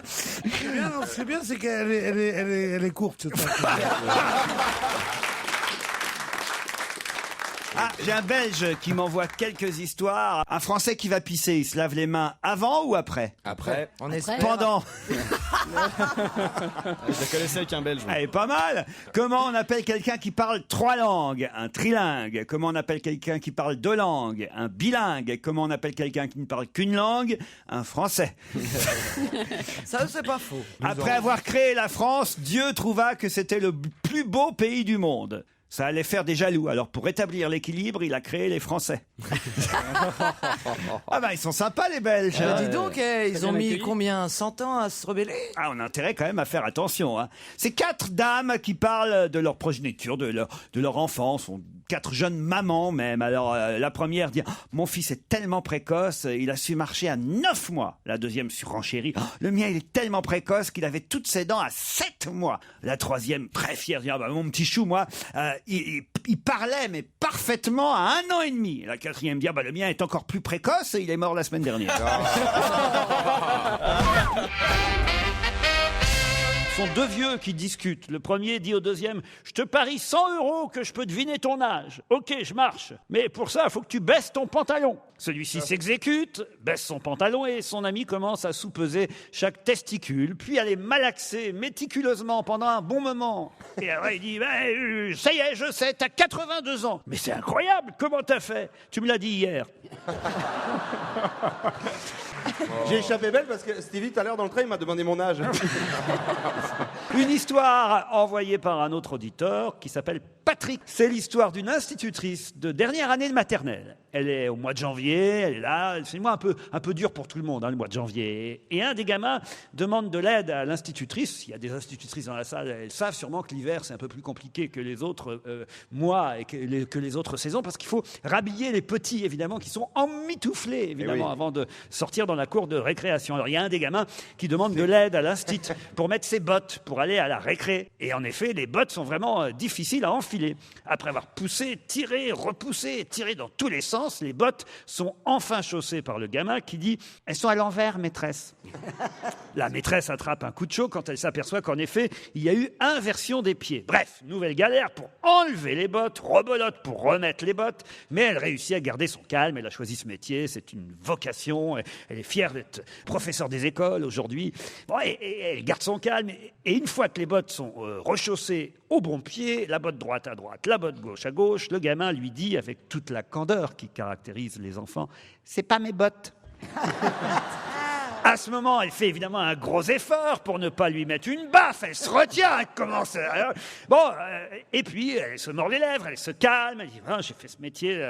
C'est bien, c'est qu'elle est courte. Ah, j'ai un Belge qui m'envoie quelques histoires. Un Français qui va pisser, il se lave les mains avant ou après? Après. On espère. Pendant. Je la connaissais avec un Belge. Elle est pas mal. Comment on appelle quelqu'un qui parle 3 langues? Un trilingue. Comment on appelle quelqu'un qui parle 2 langues? Un bilingue. Comment on appelle quelqu'un qui ne parle qu'une langue? Un français. Ça, c'est pas faux. Après avoir créé la France, Dieu trouva que c'était le plus beau pays du monde. Ça allait faire des jaloux. Alors, pour rétablir l'équilibre, il a créé les Français. Ah ben, ils sont sympas, les Belges. Dis donc, ils ont mis combien? 100 ans à se rebeller? Ah, on a intérêt quand même à faire attention. Hein. C'est 4 dames qui parlent de leur progéniture, de leur enfance. 4 jeunes mamans même. Alors, la première dit « Mon fils est tellement précoce, il a su marcher à 9 mois. » La deuxième surenchérit « Le mien, il est tellement précoce qu'il avait toutes ses dents à 7 mois. » La troisième, très fière, dit « Mon petit chou, moi, il parlait, mais parfaitement à 1 an et demi. » La quatrième dit « Le mien est encore plus précoce, il est mort la semaine dernière. » Ce sont 2 vieux qui discutent. Le premier dit au deuxième « Je te parie 100 € que je peux deviner ton âge. Ok, je marche. Mais pour ça, il faut que tu baisses ton pantalon. » Celui-ci s'exécute, baisse son pantalon et son ami commence à soupeser chaque testicule, puis à les malaxer méticuleusement pendant un bon moment. Et alors il dit « Ça y est, je sais, t'as 82 ans. » « Mais c'est incroyable, comment t'as fait? Tu me l'as dit hier. » J'ai échappé belle parce que Stevie, tout à l'heure dans le train, il m'a demandé mon âge. Une histoire envoyée par un autre auditeur qui s'appelle Patrick. C'est l'histoire d'une institutrice de dernière année de maternelle. Elle est au mois de janvier, elle est là. C'est un mois un peu dur pour tout le monde, le mois de janvier. Et un des gamins demande de l'aide à l'institutrice. Il y a des institutrices dans la salle, elles savent sûrement que l'hiver, c'est un peu plus compliqué que les autres mois et que les autres saisons, parce qu'il faut rhabiller les petits, évidemment, qui sont emmitouflés, évidemment, avant de sortir dans la cour de récréation. Alors, il y a un des gamins qui demande de l'aide à l'instit pour mettre ses bottes, pour aller à la récré. Et en effet, les bottes sont vraiment difficiles à enfiler. Après avoir poussé, tiré, repoussé, tiré dans tous les sens, les bottes sont enfin chaussées par le gamin qui dit « Elles sont à l'envers, maîtresse ». La maîtresse attrape un coup de chaud quand elle s'aperçoit qu'en effet, il y a eu inversion des pieds. Bref, nouvelle galère pour enlever les bottes, rebelote pour remettre les bottes, mais elle réussit à garder son calme. Elle a choisi ce métier, c'est une vocation. Elle est fière d'être professeure des écoles aujourd'hui. Bon, et elle garde son calme. Et une fois que les bottes sont rechaussées au bon pied, la botte droite à droite, la botte gauche à gauche, le gamin lui dit, avec toute la candeur qui caractérise les enfants, « C'est pas mes bottes ». À ce moment, elle fait évidemment un gros effort pour ne pas lui mettre une baffe. Elle se retient, elle commence. Et puis elle se mord les lèvres, elle se calme. Elle dit j'ai fait ce métier.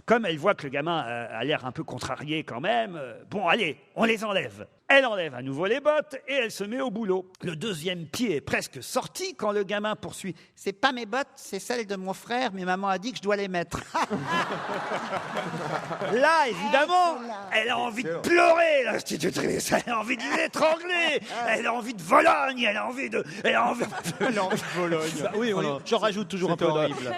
Comme elle voit que le gamin a l'air un peu contrarié quand même. Bon, allez, on les enlève. Elle enlève à nouveau les bottes et elle se met au boulot. Le deuxième pied est presque sorti quand le gamin poursuit. C'est pas mes bottes, c'est celles de mon frère, mais maman a dit que je dois les mettre. Là, évidemment, elle a envie de pleurer, l'institutrice. Elle a envie de l'étrangler. Elle a envie de Vologne. Elle a envie de Vologne. Bah, oui, j'en rajoute toujours un peu. Horrible.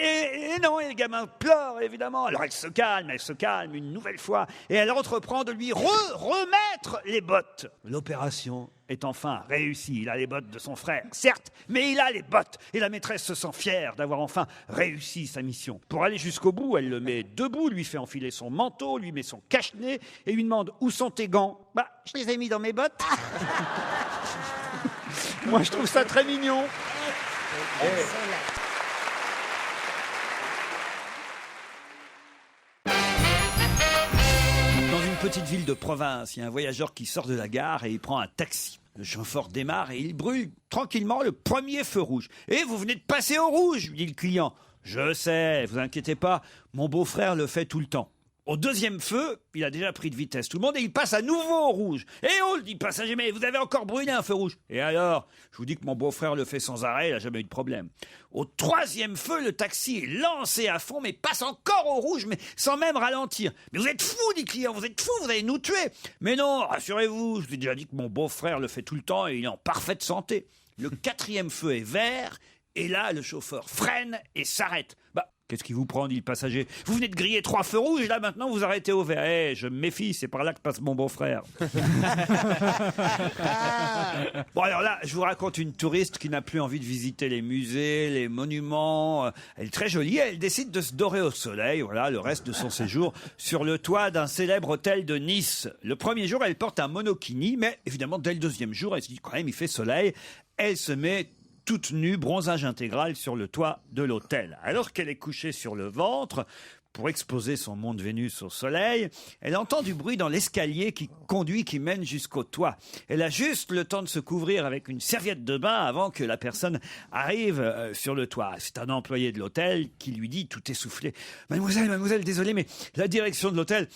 Et non, et le gamin pleure, évidemment. Alors elle se calme une nouvelle fois. Et elle entreprend de lui remettre les bottes. L'opération est enfin réussie. Il a les bottes de son frère, certes, mais il a les bottes. Et la maîtresse se sent fière d'avoir enfin réussi sa mission. Pour aller jusqu'au bout, elle le met debout, lui fait enfiler son manteau, lui met son cache-nez et lui demande « Où sont tes gants ?» Bah, je les ai mis dans mes bottes. Moi, je trouve ça très mignon. Petite ville de province, il y a un voyageur qui sort de la gare et il prend un taxi. Le chauffeur démarre et il brûle tranquillement le premier feu rouge. « Et vous venez de passer au rouge !» dit le client. « Je sais, vous inquiétez pas, mon beau-frère le fait tout le temps. » Au deuxième feu, il a déjà pris de vitesse tout le monde et il passe à nouveau au rouge. « Eh oh !» dit le passager, « mais vous avez encore brûlé un feu rouge. » Et alors, je vous dis que mon beau-frère le fait sans arrêt, il n'a jamais eu de problème. Au troisième feu, le taxi est lancé à fond, mais passe encore au rouge, mais sans même ralentir. « Mais vous êtes fou !» dit le client, « vous êtes fou, vous allez nous tuer !» « Mais non, rassurez-vous, je vous ai déjà dit que mon beau-frère le fait tout le temps et il est en parfaite santé. » Le quatrième feu est vert et là, le chauffeur freine et s'arrête. « Bah, qu'est-ce qui vous prend ?» dit le passager. « Vous venez de griller 3 feux rouges, là maintenant vous arrêtez au vert. » Eh, je me méfie, c'est par là que passe mon beau-frère. Bon alors là, je vous raconte une touriste qui n'a plus envie de visiter les musées, les monuments. Elle est très jolie, elle décide de se dorer au soleil, voilà, le reste de son séjour, sur le toit d'un célèbre hôtel de Nice. Le premier jour, elle porte un monokini, mais évidemment, dès le deuxième jour, elle se dit quand même, il fait soleil. Elle se met toute nue, bronzage intégral sur le toit de l'hôtel. Alors qu'elle est couchée sur le ventre, pour exposer son mont de Vénus au soleil, elle entend du bruit dans l'escalier qui mène jusqu'au toit. Elle a juste le temps de se couvrir avec une serviette de bain avant que la personne arrive sur le toit. C'est un employé de l'hôtel qui lui dit, tout essoufflé, « Mademoiselle, désolé, mais la direction de l'hôtel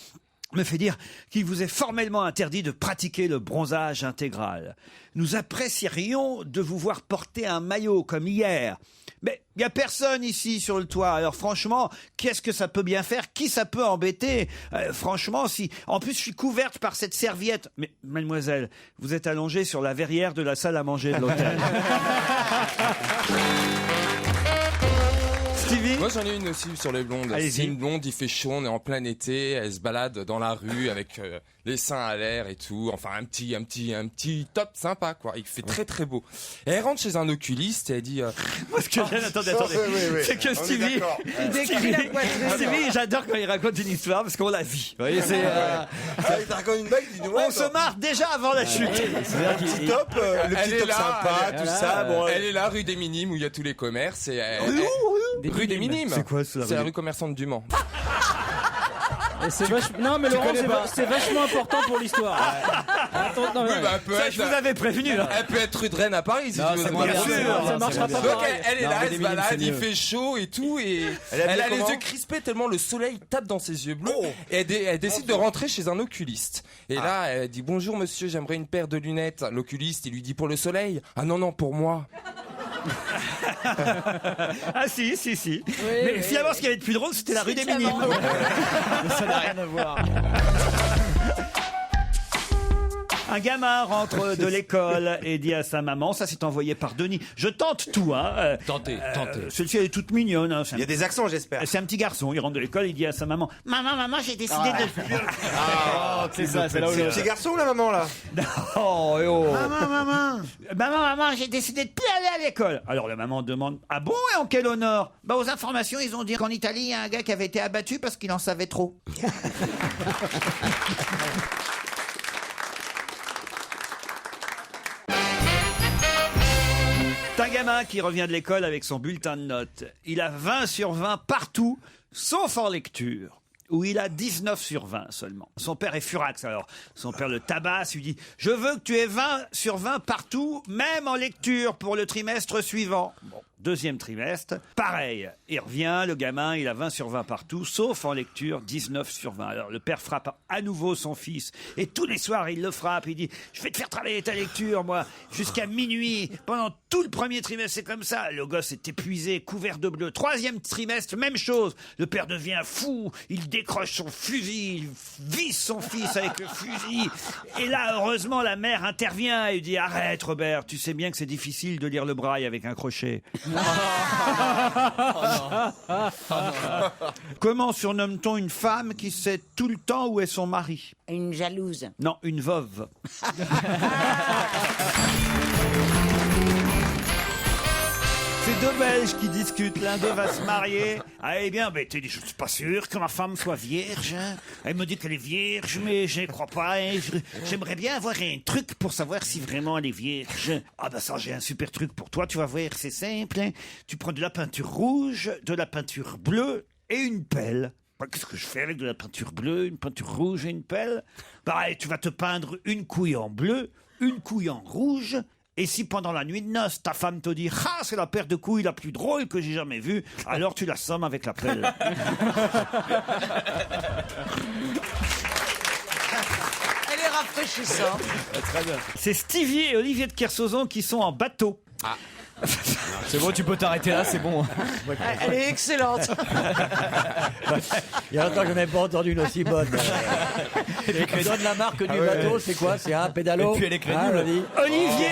me fait dire qu'il vous est formellement interdit de pratiquer le bronzage intégral. Nous apprécierions de vous voir porter un maillot comme hier. Mais il n'y a personne ici sur le toit. Alors franchement, qu'est-ce que ça peut bien faire? Qui ça peut embêter? Franchement, si... En plus, je suis couverte par cette serviette. Mais mademoiselle, vous êtes allongée sur la verrière de la salle à manger de l'hôtel. Stevie? Moi j'en ai une aussi sur les blondes. C'est une blonde, il fait chaud, on est en plein été, elle se balade dans la rue avec les seins à l'air et tout. Enfin un petit top sympa quoi. Il fait très très beau. Et elle rentre chez un oculiste et elle dit. Moi ce que j'aime, attendez. C'est que Stevie, j'adore quand il raconte une histoire parce qu'on la vit. Vous voyez, c'est. Il te raconte une blague, dis-nous. On se marre déjà avant la chute. Le petit top sympa, tout ça. Bon, elle est là, rue des Minimes où il y a tous les commerces. Et rue des Minimes. C'est quoi ça? C'est la rue commerçante du Mans. Non, mais Tu Laurent, connais pas. c'est vachement important pour l'histoire. Attends, non, Oui, mais- bah, elle peut Ça, être- je vous avais prévenu, là. Elle peut être rue de Rennes à Paris, si Non, tu veux. ça demander. marchera bien pas. sûr. Ça marchera pas. Donc pareil. elle est Non, là, elle se Ray Minimes, balade, c'est il mieux. fait chaud et tout, et Elle elle habille a les comment yeux crispés tellement le soleil tape dans ses yeux bleus, et elle décide de rentrer chez un oculiste. Et là, elle dit bonjour monsieur, j'aimerais une paire de lunettes. L'oculiste, il lui dit pour le soleil. Ah non, non, pour moi. Ah si. Mais finalement, ce qui avait de plus drôle, c'était la rue des Minimes. Ça n'a rien à voir. Un gamin rentre de l'école et dit à sa maman, ça c'est envoyé par Denis. Je tente tout, hein. Tentez. Celle-ci elle est toute mignonne. Hein. Il y a des accents, j'espère. C'est un petit garçon. Il rentre de l'école, il dit à sa maman, maman, j'ai décidé de. C'est ça, c'est là où C'est le petit garçon, la maman, là. Oh. Maman, j'ai décidé de plus aller à l'école. Alors la maman demande, ah bon, et en quel honneur? Bah aux informations, ils ont dit qu'en Italie, il y a un gars qui avait été abattu parce qu'il en savait trop. C'est un gamin qui revient de l'école avec son bulletin de notes. Il a 20 sur 20 partout, sauf en lecture, où il a 19 sur 20 seulement. Son père est furax, alors son père le tabasse, lui dit « Je veux que tu aies 20 sur 20 partout, même en lecture, pour le trimestre suivant. » Bon. Deuxième trimestre, pareil. Il revient, le gamin, il a 20 sur 20 partout, sauf en lecture, 19 sur 20. Alors le père frappe à nouveau son fils. Et tous les soirs, il le frappe. Il dit, je vais te faire travailler ta lecture, moi, jusqu'à minuit. Pendant tout le premier trimestre, c'est comme ça. Le gosse est épuisé, couvert de bleu. Troisième trimestre, même chose. Le père devient fou. Il décroche son fusil. Il vise son fils avec le fusil. Et là, heureusement, la mère intervient et lui dit, arrête, Robert, tu sais bien que c'est difficile de lire le braille avec un crochet. Comment surnomme-t-on une femme qui sait tout le temps où est son mari? Une jalouse. Non, une veuve. C'est deux Belges qui discutent. L'un d'eux va se marier. Ah, eh bien, tu dis, je suis pas sûr que ma femme soit vierge. Hein. Elle me dit qu'elle est vierge, mais je ne crois pas. Hein. J'aimerais bien avoir un truc pour savoir si vraiment elle est vierge. Ah ben ça, j'ai un super truc pour toi. Tu vas voir, c'est simple. Hein. Tu prends de la peinture rouge, de la peinture bleue et une pelle. Qu'est-ce que je fais avec de la peinture bleue, une peinture rouge et une pelle? Pareil, tu vas te peindre une couille en bleu, une couille en rouge. Et si pendant la nuit de noces, ta femme te dit « Ah, c'est la paire de couilles la plus drôle que j'ai jamais vue », alors tu la sommes avec la pelle. Elle est rafraîchissante. Très bien. C'est Stevie et Olivier de Kersauzon qui sont en bateau. Ah. C'est bon, tu peux t'arrêter là, c'est bon. Elle est excellente. Il y a longtemps que je n'ai pas entendu une aussi bonne. Tu donnes la marque du bateau, c'est quoi? C'est un pédalo? Et puis elle est crédible. Olivier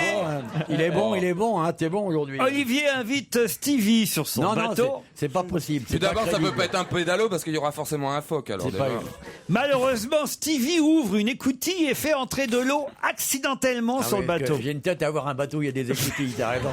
Il est bon, hein, t'es bon aujourd'hui. Olivier invite Stevie sur son bateau. Non, c'est pas possible. Puis d'abord, ça peut pas être un pédalo parce qu'il y aura forcément un phoque. Alors, déjà. Malheureusement, Stevie ouvre une écoutille et fait entrer de l'eau accidentellement sur le bateau. J'ai une tête à avoir un bateau où il y a des écoutilles, t'as raison.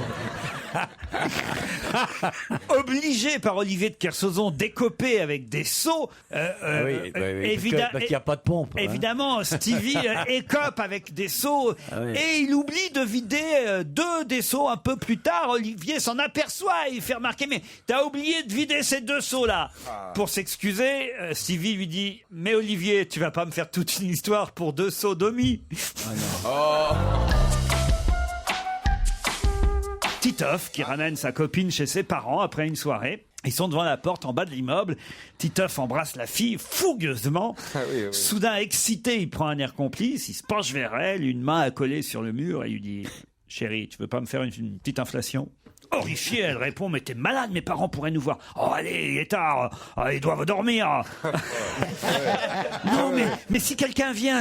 Obligé par Olivier de Kersauzon d'écoper avec des seaux. Oui, parce qu'il n'y a pas de pompe. Évidemment, Stevie écope avec des seaux et il oublie de vider deux des seaux un peu plus tard. Olivier s'en aperçoit et il fait remarquer, mais t'as oublié de vider ces deux seaux-là. Pour s'excuser, Stevie lui dit, mais Olivier, tu vas pas me faire toute une histoire pour deux seaux d'omi. Titoff qui ramène sa copine chez ses parents après une soirée. Ils sont devant la porte en bas de l'immeuble. Titoff embrasse la fille fougueusement. Soudain excité, il prend un air complice. Il se penche vers elle, une main accolée sur le mur et lui dit « Chérie, tu veux pas me faire une petite inflation ?» Horrifiée, elle répond « Mais t'es malade, mes parents pourraient nous voir. »« Oh allez, il est tard, ils doivent dormir. » Non, mais si quelqu'un vient,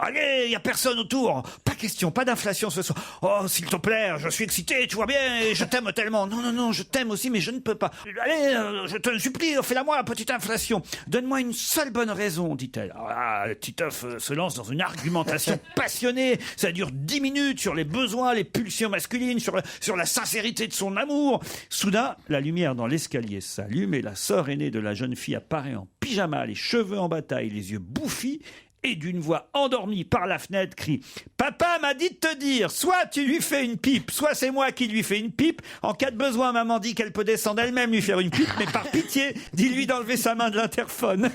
allez, il y a personne autour. Pas question, pas d'inflation ce soir. Oh, s'il te plaît, je suis excité, tu vois bien, et je t'aime tellement. Non, je t'aime aussi, mais je ne peux pas. Allez, je te supplie, fais-la moi, petite inflation. Donne-moi une seule bonne raison, dit-elle. Alors là, Titoff se lance dans une argumentation passionnée. Ça dure 10 minutes sur les besoins, les pulsions masculines, sur la sincérité de son amour. Soudain, la lumière dans l'escalier s'allume et la sœur aînée de la jeune fille apparaît en pyjama, les cheveux en bataille, les yeux bouffis et d'une voix endormie par la fenêtre crie « Papa m'a dit de te dire, soit tu lui fais une pipe, soit c'est moi qui lui fais une pipe. En cas de besoin, maman dit qu'elle peut descendre elle-même lui faire une pipe, mais par pitié, dis-lui d'enlever sa main de l'interphone. »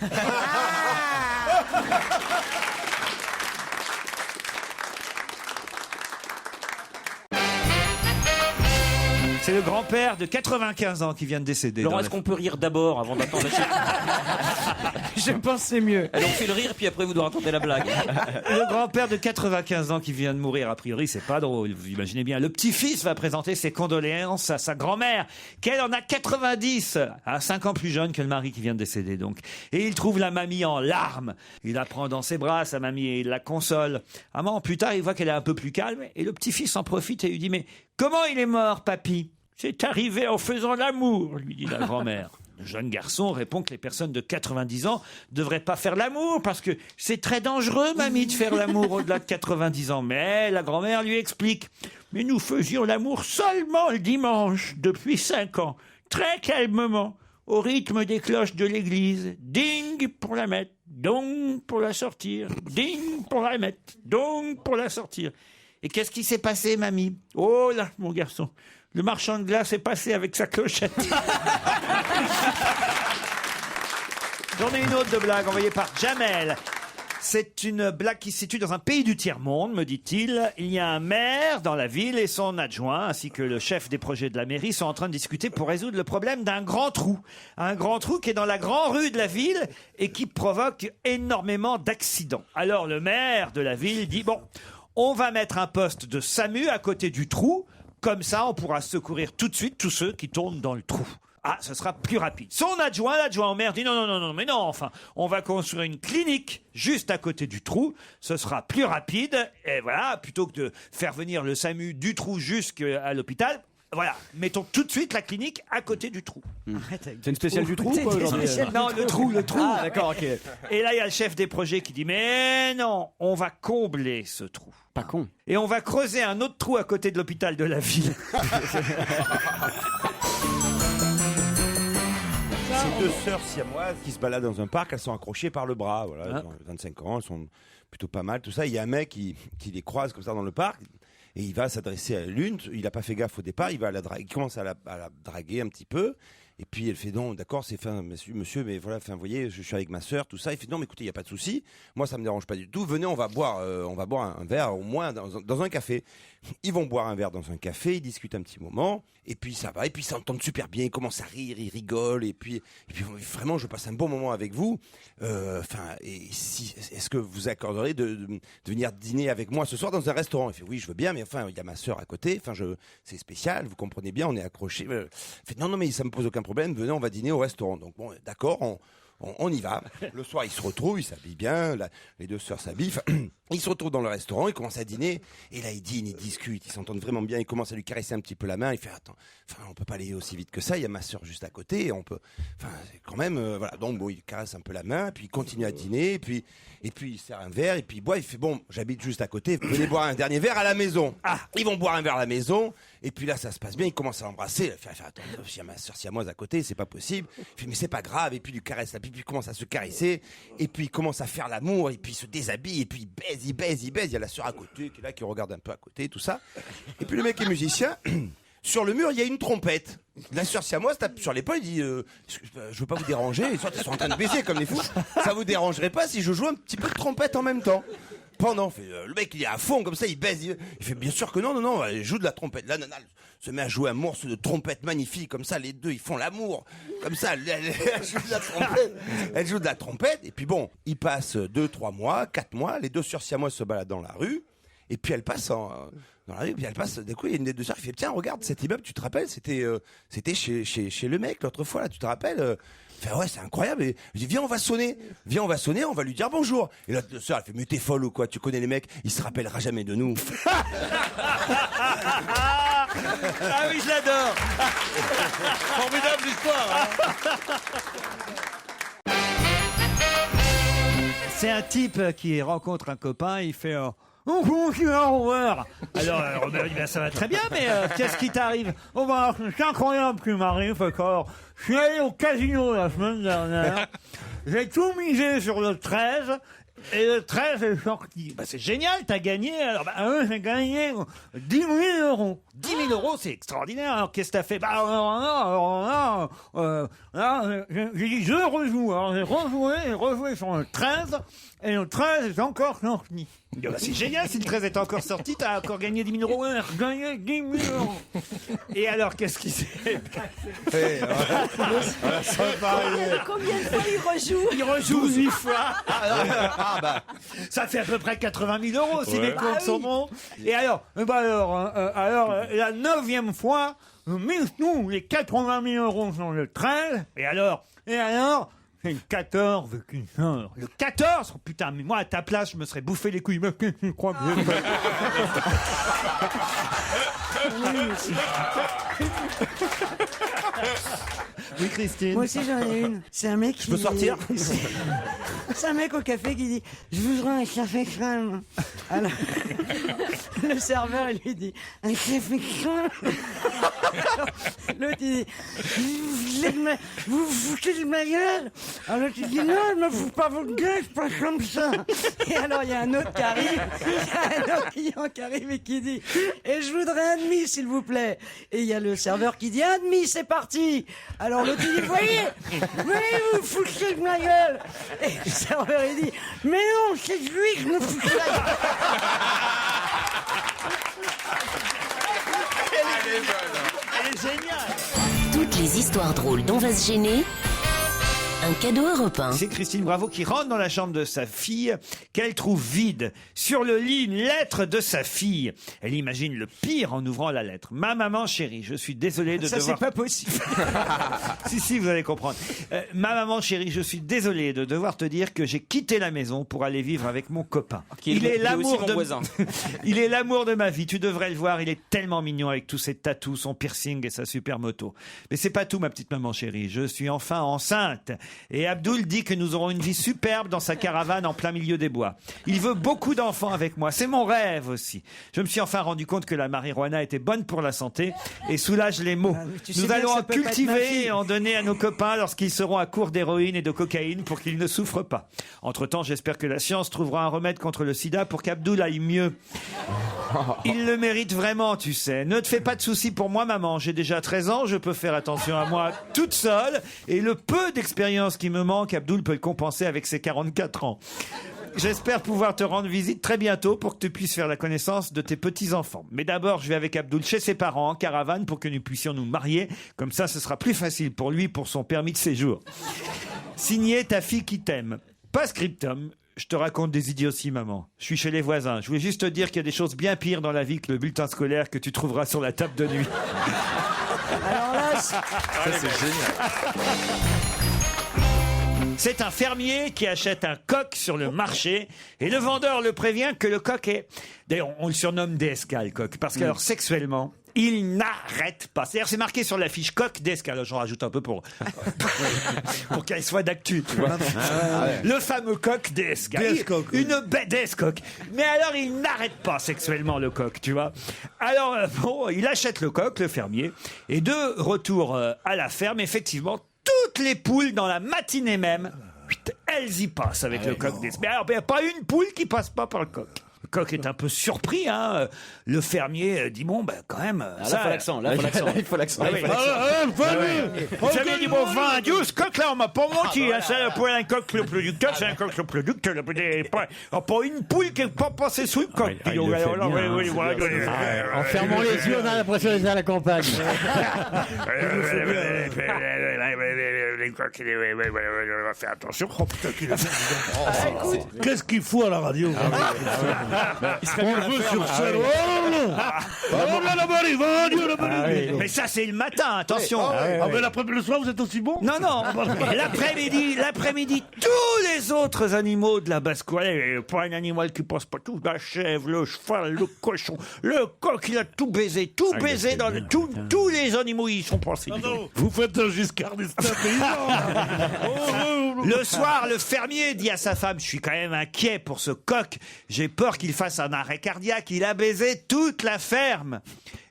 C'est le grand-père de 95 ans qui vient de décéder. Laurent, est-ce qu'on peut rire d'abord avant d'attendre la suite? Je pense que c'est mieux. Alors on fait le rire, puis après vous devez raconter la blague. Le grand-père de 95 ans qui vient de mourir, a priori, c'est pas drôle. Vous imaginez bien. Le petit-fils va présenter ses condoléances à sa grand-mère, qu'elle en a 90, à 5 ans plus jeune que le mari qui vient de décéder, donc. Et il trouve la mamie en larmes. Il la prend dans ses bras, sa mamie, et il la console. Un moment plus tard, il voit qu'elle est un peu plus calme, et le petit-fils en profite et lui dit « Mais comment il est mort, papy ?» « C'est arrivé en faisant l'amour, lui dit la grand-mère. Le jeune garçon répond que les personnes de 90 ans ne devraient pas faire l'amour parce que c'est très dangereux, mamie, de faire l'amour au-delà de 90 ans. Mais la grand-mère lui explique « Mais nous faisions l'amour seulement le dimanche depuis 5 ans, très calmement, au rythme des cloches de l'église. Ding pour la mettre, dong pour la sortir, ding pour la mettre, dong pour la sortir. Et qu'est-ce qui s'est passé, mamie ? Oh là, mon garçon, le marchand de glace est passé avec sa clochette. » J'en ai une autre de blague envoyée par Jamel. C'est une blague qui se situe dans un pays du tiers-monde, me dit-il. Il y a un maire dans la ville et son adjoint, ainsi que le chef des projets de la mairie, sont en train de discuter pour résoudre le problème d'un grand trou. Un grand trou qui est dans la grande rue de la ville et qui provoque énormément d'accidents. Alors le maire de la ville dit « Bon, on va mettre un poste de SAMU à côté du trou. Comme ça, on pourra secourir tout de suite tous ceux qui tombent dans le trou. Ah, ce sera plus rapide. » L'adjoint au maire dit non, mais non, enfin, on va construire une clinique juste à côté du trou. Ce sera plus rapide. Et voilà, plutôt que de faire venir le SAMU du trou jusqu'à l'hôpital, voilà, mettons tout de suite la clinique à côté du trou. C'est une spéciale du trou, quoi, aujourd'hui? Non, le trou. Ah, d'accord, ok. Et là, il y a le chef des projets qui dit mais non, on va combler ce trou. Pas con. Et on va creuser un autre trou à côté de l'hôpital de la ville. C'est deux sœurs siamoises qui se baladent dans un parc, elles sont accrochées par le bras, voilà, elles ont 25 ans, elles sont plutôt pas mal, tout ça. Il y a un mec qui les croise comme ça dans le parc, et il va s'adresser à l'une, il n'a pas fait gaffe au départ, il commence à la draguer un petit peu, et puis elle fait non, d'accord, c'est fin, monsieur, mais voilà, vous voyez, je suis avec ma sœur, tout ça. Il fait non, mais écoutez, il n'y a pas de souci, moi ça me dérange pas du tout, venez, on va boire un verre au moins dans un café. Ils vont boire un verre dans un café, ils discutent un petit moment, et puis ça va, et puis ils s'entendent super bien, ils commencent à rire, ils rigolent, et puis vraiment, je passe un bon moment avec vous. Est-ce que vous accorderiez de venir dîner avec moi ce soir dans un restaurant? Il fait oui, je veux bien, mais enfin, il y a ma sœur à côté, c'est spécial, vous comprenez bien, on est accrochés. Il fait non, mais ça me pose aucun problème, venez, on va dîner au restaurant. Donc bon, d'accord, on y va. Le soir, ils se retrouvent, ils s'habillent bien, les deux sœurs s'habillent. Ils se retrouvent dans le restaurant, ils commencent à dîner, et là ils dînent, ils discutent, ils s'entendent vraiment bien, ils commencent à lui caresser un petit peu la main, il fait attends, on peut pas aller aussi vite que ça, il y a ma sœur juste à côté, on peut, c'est quand même, voilà, donc bon, il caresse un peu la main, puis il continue à dîner, et puis il sert un verre, et puis il boit, il fait bon, j'habite juste à côté, venez boire un dernier verre à la maison. Ah, ils vont boire un verre à la maison, et puis là ça se passe bien, ils commencent à embrasser, il fait attends, il y a ma sœur siamoise à côté, c'est pas possible, il fait mais c'est pas grave, et puis il lui caresse la pipe, puis il commence à se caresser, et puis il commence à faire l'amour, et puis il se déshabille, et puis il baise, il y a la sœur à côté qui est là, qui regarde un peu à côté, tout ça. Et puis le mec est musicien. Sur le mur, il y a une trompette. La sœur siamoise tape sur l'épaule, il dit je veux pas vous déranger, ils sont en train de baiser comme des fous. Ça vous dérangerait pas si je joue un petit peu de trompette en même temps? Pendant, le mec il est à fond comme ça, il baise, il fait bien sûr que non, il joue de la trompette. La nana se met à jouer un morceau de trompette magnifique, comme ça les deux ils font l'amour, comme ça elle joue de la trompette, elle joue de la trompette, et puis bon, il passe 2, 3 mois, 4 mois, les deux sœurs siamoises se baladent dans la rue, et puis elles passent dans la rue, puis elles passent, d'un coup il y a une des deux sœurs qui fait tiens regarde cet immeuble, tu te rappelles, c'était chez le mec l'autre fois là, tu te rappelles? Fait ouais, c'est incroyable. Et je dis viens on va sonner, on va lui dire bonjour. Et la sœur elle fait mais t'es folle ou quoi, tu connais les mecs, il se rappellera jamais de nous. Ah oui, je l'adore. Formidable histoire, hein. C'est un type qui rencontre un copain, il fait oh, comment tu vas, Robert? Alors, Robert dit, ben, ça va très bien, mais qu'est-ce qui t'arrive? Oh, ben, c'est incroyable ce qui m'arrive, encore. Je suis allé au casino la semaine dernière. J'ai tout misé sur le 13, Et le 13 est sorti. Bah, c'est génial, t'as gagné. Alors, j'ai gagné 10 000 euros. 10 000 euros, c'est extraordinaire. Alors, qu'est-ce que t'as fait? J'ai dit, je rejoue. Alors, j'ai rejoué sur le 13. Et le 13 est encore sorti. Bah, c'est génial, si le 13 est encore sorti, t'as encore gagné 10 000 euros. Ouais, gagné 10 000 euros. Et alors, qu'est-ce qui s'est passé? Combien de fois il rejoue? Il rejoue 8 fois. Ça fait à peu près 80 000 euros si les comptes sont bons. Et alors, la 9e fois, nous, les 80 000 euros sont le 13. Et alors, c'est le 14 qui sort. Le 14 oh, putain, mais moi à ta place, je me serais bouffé les couilles. Mais je crois que j'ai fait. Oui, Christine. Moi aussi, j'en ai une. C'est un mec qui... Je peux sortir? C'est un mec au café qui dit « Je voudrais un café crème. » Alors, le serveur, il lui dit « Un café crème ?» L'autre, il dit « Vous vous foutez de ma gueule ?» Alors l'autre, il dit « Non, je me fous pas votre gueule, c'est pas comme ça. » Et alors, il y a un autre qui arrive, un autre client qui arrive et qui dit « Et je voudrais un demi, s'il vous plaît. » Et il y a le serveur qui dit « Un demi, c'est parti. » Alors l'autre, il dit « Voyez, vous foutez de ma gueule. » Et le serveur, il dit « Mais non, c'est lui que je me fous de la gueule. » Elle est géniale. Toutes les histoires drôles dont va se gêner. Un cadeau Europe 1. C'est Christine Bravo qui rentre dans la chambre de sa fille, qu'elle trouve vide. Sur le lit, une lettre de sa fille. Elle imagine le pire en ouvrant la lettre. Ma maman chérie, je suis désolé de Ça, devoir... c'est pas possible. Si, vous allez comprendre. Ma maman chérie, je suis désolé de devoir te dire que j'ai quitté la maison pour aller vivre avec mon copain. Il est l'amour de... Il est l'amour de ma vie. Tu devrais le voir. Il est tellement mignon avec tous ses tatous, son piercing et sa super moto. Mais c'est pas tout, ma petite maman chérie. Je suis enfin enceinte. Et Abdoul dit que nous aurons une vie superbe dans sa caravane en plein milieu des bois. Il veut beaucoup d'enfants avec moi. C'est mon rêve aussi. Je me suis enfin rendu compte que la marijuana était bonne pour la santé et soulage les maux. Nous allons en cultiver et en donner à nos copains lorsqu'ils seront à court d'héroïne et de cocaïne pour qu'ils ne souffrent pas. Entre-temps, j'espère que la science trouvera un remède contre le sida pour qu'Abdoul aille mieux. Il le mérite vraiment, tu sais. Ne te fais pas de soucis pour moi, maman. J'ai déjà 13 ans, je peux faire attention à moi toute seule. Et le peu d'expérience qui me manque, Abdoul peut le compenser avec ses 44 ans. J'espère pouvoir te rendre visite très bientôt pour que tu puisses faire la connaissance de tes petits-enfants. Mais d'abord, je vais avec Abdoul chez ses parents en caravane pour que nous puissions nous marier. Comme ça, ce sera plus facile pour lui pour son permis de séjour. Signé ta fille qui t'aime. Pas scriptum. Je te raconte des idioties, maman. Je suis chez les voisins. Je voulais juste te dire qu'il y a des choses bien pires dans la vie que le bulletin scolaire que tu trouveras sur la table de nuit. Alors là, Ça, c'est génial. C'est un fermier qui achète un coq sur le marché et le vendeur le prévient que le coq est... D'ailleurs, on le surnomme DSK, le coq, parce que alors, sexuellement, il n'arrête pas. C'est-à-dire, c'est marqué sur l'affiche coq DSK. Alors, j'en rajoute un peu pour qu'elle soit d'actu, tu vois. Le fameux coq DSK. Une bête DSK. Mais alors, il n'arrête pas sexuellement le coq, tu vois. Alors, il achète le coq, le fermier, et de retour à la ferme, effectivement, toutes les poules dans la matinée même, elles y passent avec le coq DSK. Mais alors, il n'y a pas une poule qui passe pas par le coq. Le coq est un peu surpris, hein. Le fermier dit bon, ben quand même. Là, il faut l'accent. Là, il faut l'accent. Le fermier dit bon, 20, 12 coq, là, on m'a pas menti. C'est pour un coq le producteur, c'est un coq le producteur. Pas une poule qui n'est pas passée sous le coq. En fermant les yeux, on a l'impression d'être à la campagne. Les coqs, on va faire attention. Oh putain, qu'il a Qu'est-ce qu'il fout à la radio? On veut sur scène. Mais ça, c'est le matin, attention. Mais le soir, vous êtes aussi bon? Non. L'après-midi, tous les autres animaux de la basse-cour, pas un animal qui passe pas tout. La chèvre, le cheval, le cochon, le coq, il a tout baisé. Tout baisé dans tous les animaux, ils sont passés. Vous faites un Giscard d'Estaing paysan. Le soir, le fermier dit à sa femme, je suis quand même inquiet pour ce coq. J'ai peur qu'il fasse un arrêt cardiaque. Il a baisé toute la ferme.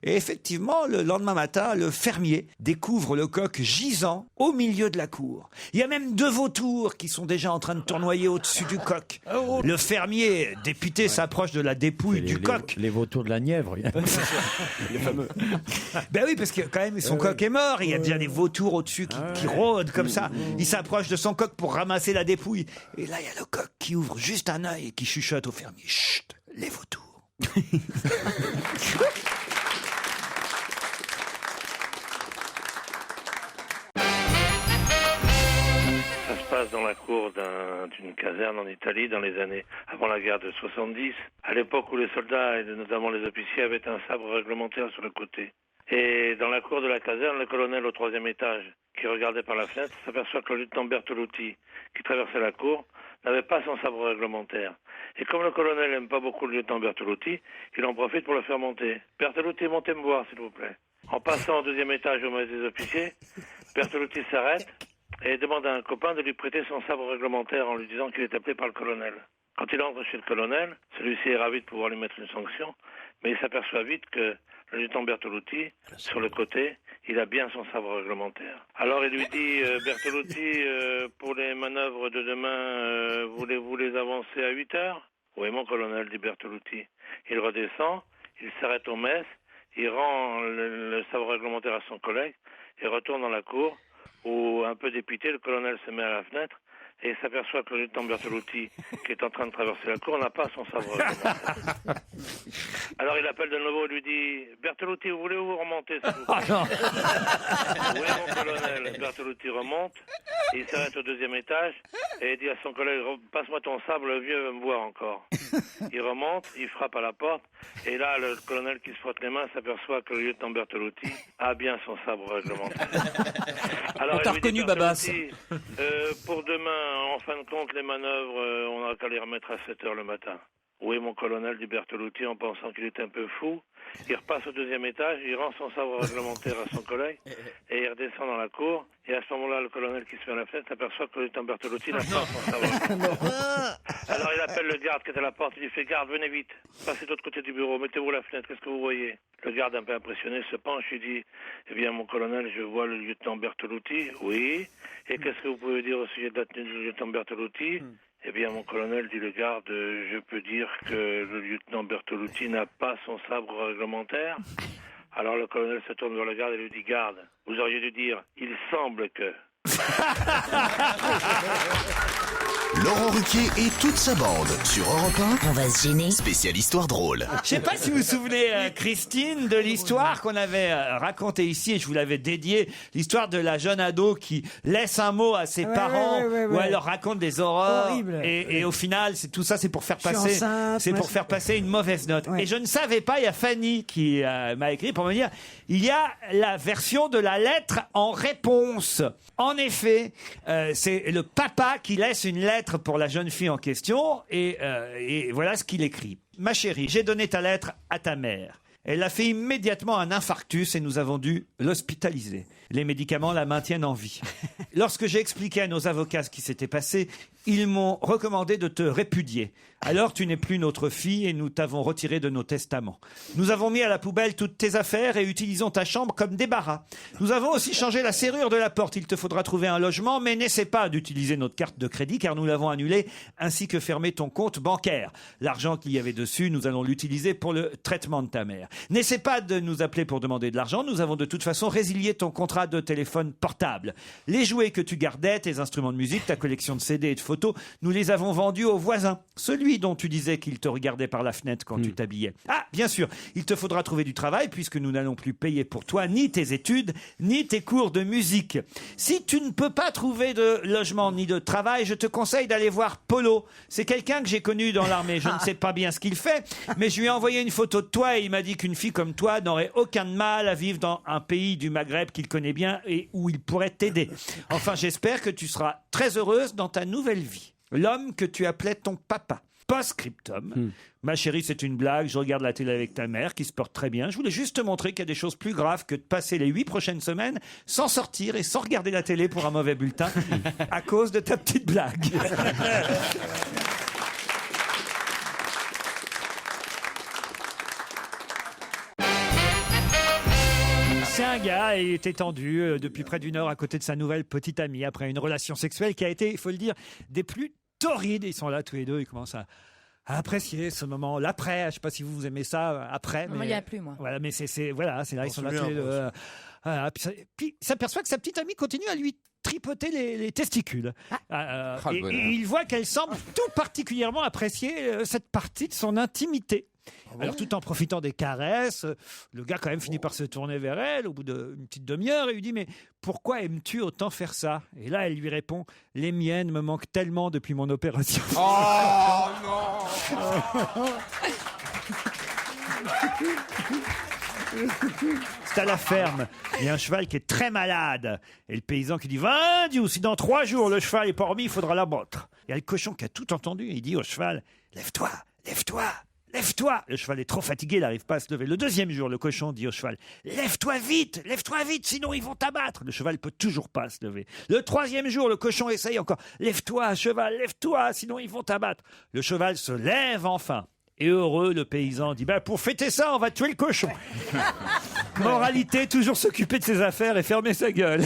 Et effectivement, le lendemain matin, le fermier découvre le coq gisant au milieu de la cour. Il y a même 2 vautours qui sont déjà en train de tournoyer au-dessus du coq. Le fermier, dépité, s'approche de la dépouille du coq. Les vautours de la Nièvre. Les fameux. Ben oui, parce que quand même, son coq est mort. Il y a déjà des vautours au-dessus qui rôdent comme ça. Il s'approche de son coq pour ramasser la dépouille. Et là, il y a le coq qui ouvre juste un œil et qui chuchote au fermier. Chut, les vautours. Ça se passe dans la cour d'une caserne en Italie dans les années avant la guerre de 70, à l'époque où les soldats et notamment les officiers avaient un sabre réglementaire sur le côté. Et dans la cour de la caserne, le colonel au 3e étage, qui regardait par la fenêtre, s'aperçoit que le lieutenant Bertolucci, qui traversait la cour, n'avait pas son sabre réglementaire. Et comme le colonel n'aime pas beaucoup le lieutenant Bertolucci, il en profite pour le faire monter. Bertolucci, montez me voir, s'il vous plaît. En passant au 2e étage au mess des officiers, Bertolucci s'arrête et demande à un copain de lui prêter son sabre réglementaire en lui disant qu'il est appelé par le colonel. Quand il entre chez le colonel, celui-ci est ravi de pouvoir lui mettre une sanction, mais il s'aperçoit vite que le lieutenant Bertolucci, sur le côté, il a bien son sabre réglementaire. Alors il lui dit, Bertolucci, pour les manœuvres de demain, voulez-vous les avancer à 8 heures ? Oui, mon colonel, dit Bertolucci. Il redescend, il s'arrête au mess, il rend le sabre réglementaire à son collègue et retourne dans la cour où, un peu dépité, le colonel se met à la fenêtre et s'aperçoit que le lieutenant Bertolucci, qui est en train de traverser la cour, n'a pas son sabre réglementaire. Alors il appelle de nouveau et lui dit « Bertolucci, voulez-vous remonter, s'il vous plaît ?» Oui, mon colonel. Bertolucci remonte, il s'arrête au 2e étage et il dit à son collègue « Passe-moi ton sabre, le vieux veut me voir encore. » Il remonte, il frappe à la porte et là, le colonel qui se frotte les mains s'aperçoit que le lieutenant Bertolucci a bien son sabre réglementaire. Alors, on t'a reconnu, Babas. Pour demain, en fin de compte, les manœuvres, on n'a qu'à les remettre à 7 heures le matin. Oui, mon colonel, dit Bertolucci, en pensant qu'il était un peu fou. Il repasse au 2e étage, il rend son sabre réglementaire à son collègue, et il redescend dans la cour. Et à ce moment-là, le colonel qui se met à la fenêtre s'aperçoit que le lieutenant Bertolucci n'a pas son sabre réglementaire. Alors il appelle le garde qui est à la porte, il lui fait « Garde, venez vite, passez de l'autre côté du bureau, mettez-vous à la fenêtre, qu'est-ce que vous voyez ?» Le garde, un peu impressionné, se penche et dit « Eh bien, mon colonel, je vois le lieutenant Bertolucci. »« Oui. Et qu'est-ce que vous pouvez dire au sujet de la tenue du lieutenant Bertolucci ?» Eh bien, mon colonel, dit le garde, je peux dire que le lieutenant Bertolucci n'a pas son sabre réglementaire. Alors le colonel se tourne vers le garde et lui dit, garde, vous auriez dû dire, il semble que... Laurent Ruquier et toute sa bande sur Europe 1. On va se gêner. Spécial histoire drôle. Je sais pas si vous vous souvenez, Christine, de l'histoire qu'on avait racontée ici, et je vous l'avais dédiée, l'histoire de la jeune ado qui laisse un mot à ses parents, où elle leur raconte des horreurs, et au final, tout ça, c'est pour faire passer, passer une mauvaise note. Et je ne savais pas, il y a Fanny qui m'a écrit pour me dire, il y a la version de la lettre en réponse. En effet, c'est le papa qui laisse une lettre pour la jeune fille en question et voilà ce qu'il écrit. Ma chérie, j'ai donné ta lettre à ta mère. Elle a fait immédiatement un infarctus et nous avons dû l'hospitaliser. Les médicaments la maintiennent en vie. Lorsque j'ai expliqué à nos avocats ce qui s'était passé, ils m'ont recommandé de te répudier. Alors tu n'es plus notre fille et nous t'avons retiré de nos testaments. Nous avons mis à la poubelle toutes tes affaires et utilisons ta chambre comme débarras. Nous avons aussi changé la serrure de la porte. Il te faudra trouver un logement, mais n'essaie pas d'utiliser notre carte de crédit car nous l'avons annulée, ainsi que fermer ton compte bancaire. L'argent qu'il y avait dessus, nous allons l'utiliser pour le traitement de ta mère. N'essaie pas de nous appeler pour demander de l'argent. Nous avons de toute façon résilié ton contrat de téléphone portable. Les jouets que tu gardais, tes instruments de musique, ta collection de CD et de photos, nous les avons vendus au voisin. Celui dont tu disais qu'il te regardait par la fenêtre quand tu t'habillais. Ah, bien sûr, il te faudra trouver du travail puisque nous n'allons plus payer pour toi ni tes études, ni tes cours de musique. Si tu ne peux pas trouver de logement ni de travail, je te conseille d'aller voir Polo. C'est quelqu'un que j'ai connu dans l'armée. Je ne sais pas bien ce qu'il fait, mais je lui ai envoyé une photo de toi et il m'a dit qu'une fille comme toi n'aurait aucun mal à vivre dans un pays du Maghreb qu'il connaît bien et où il pourrait t'aider. Enfin, j'espère que tu seras très heureuse dans ta nouvelle vie. L'homme que tu appelais ton papa. Post-scriptum. Ma chérie, c'est une blague. Je regarde la télé avec ta mère qui se porte très bien. Je voulais juste te montrer qu'il y a des choses plus graves que de passer les 8 prochaines semaines sans sortir et sans regarder la télé pour un mauvais bulletin à cause de ta petite blague. C'est un gars, il était tendu depuis près d'une heure à côté de sa nouvelle petite amie après une relation sexuelle qui a été, il faut le dire, des plus torrides. Ils sont là tous les deux, ils commencent à apprécier ce moment, l'après. Je ne sais pas si vous aimez ça, après. Non, il n'y a plus, moi. Voilà, mais c'est là, ils sont là tous les deux. Puis il s'aperçoit que sa petite amie continue à lui tripoter les testicules. Et il voit qu'elle semble tout particulièrement apprécier cette partie de son intimité. Alors, tout en profitant des caresses, le gars quand même finit par se tourner vers elle au bout d'une petite demi-heure et lui dit « Mais pourquoi aimes-tu autant faire ça ?» Et là, elle lui répond « Les miennes me manquent tellement depuis mon opération. » Oh non. C'est à la ferme. Il y a un cheval qui est très malade. Et le paysan qui dit « Va, Dieu, si dans 3 jours le cheval est pas remis, il faudra l'abattre. » Il y a le cochon qui a tout entendu. Il dit au cheval « Lève-toi, lève-toi. Lève-toi !» Le cheval est trop fatigué, il n'arrive pas à se lever. Le 2e jour, le cochon dit au cheval « Lève-toi vite, sinon ils vont t'abattre !» Le cheval ne peut toujours pas se lever. Le 3e jour, le cochon essaye encore « Lève-toi, cheval, lève-toi, sinon ils vont t'abattre !» Le cheval se lève enfin. Et heureux, le paysan dit « Pour fêter ça, on va tuer le cochon !» Moralité, toujours s'occuper de ses affaires et fermer sa gueule.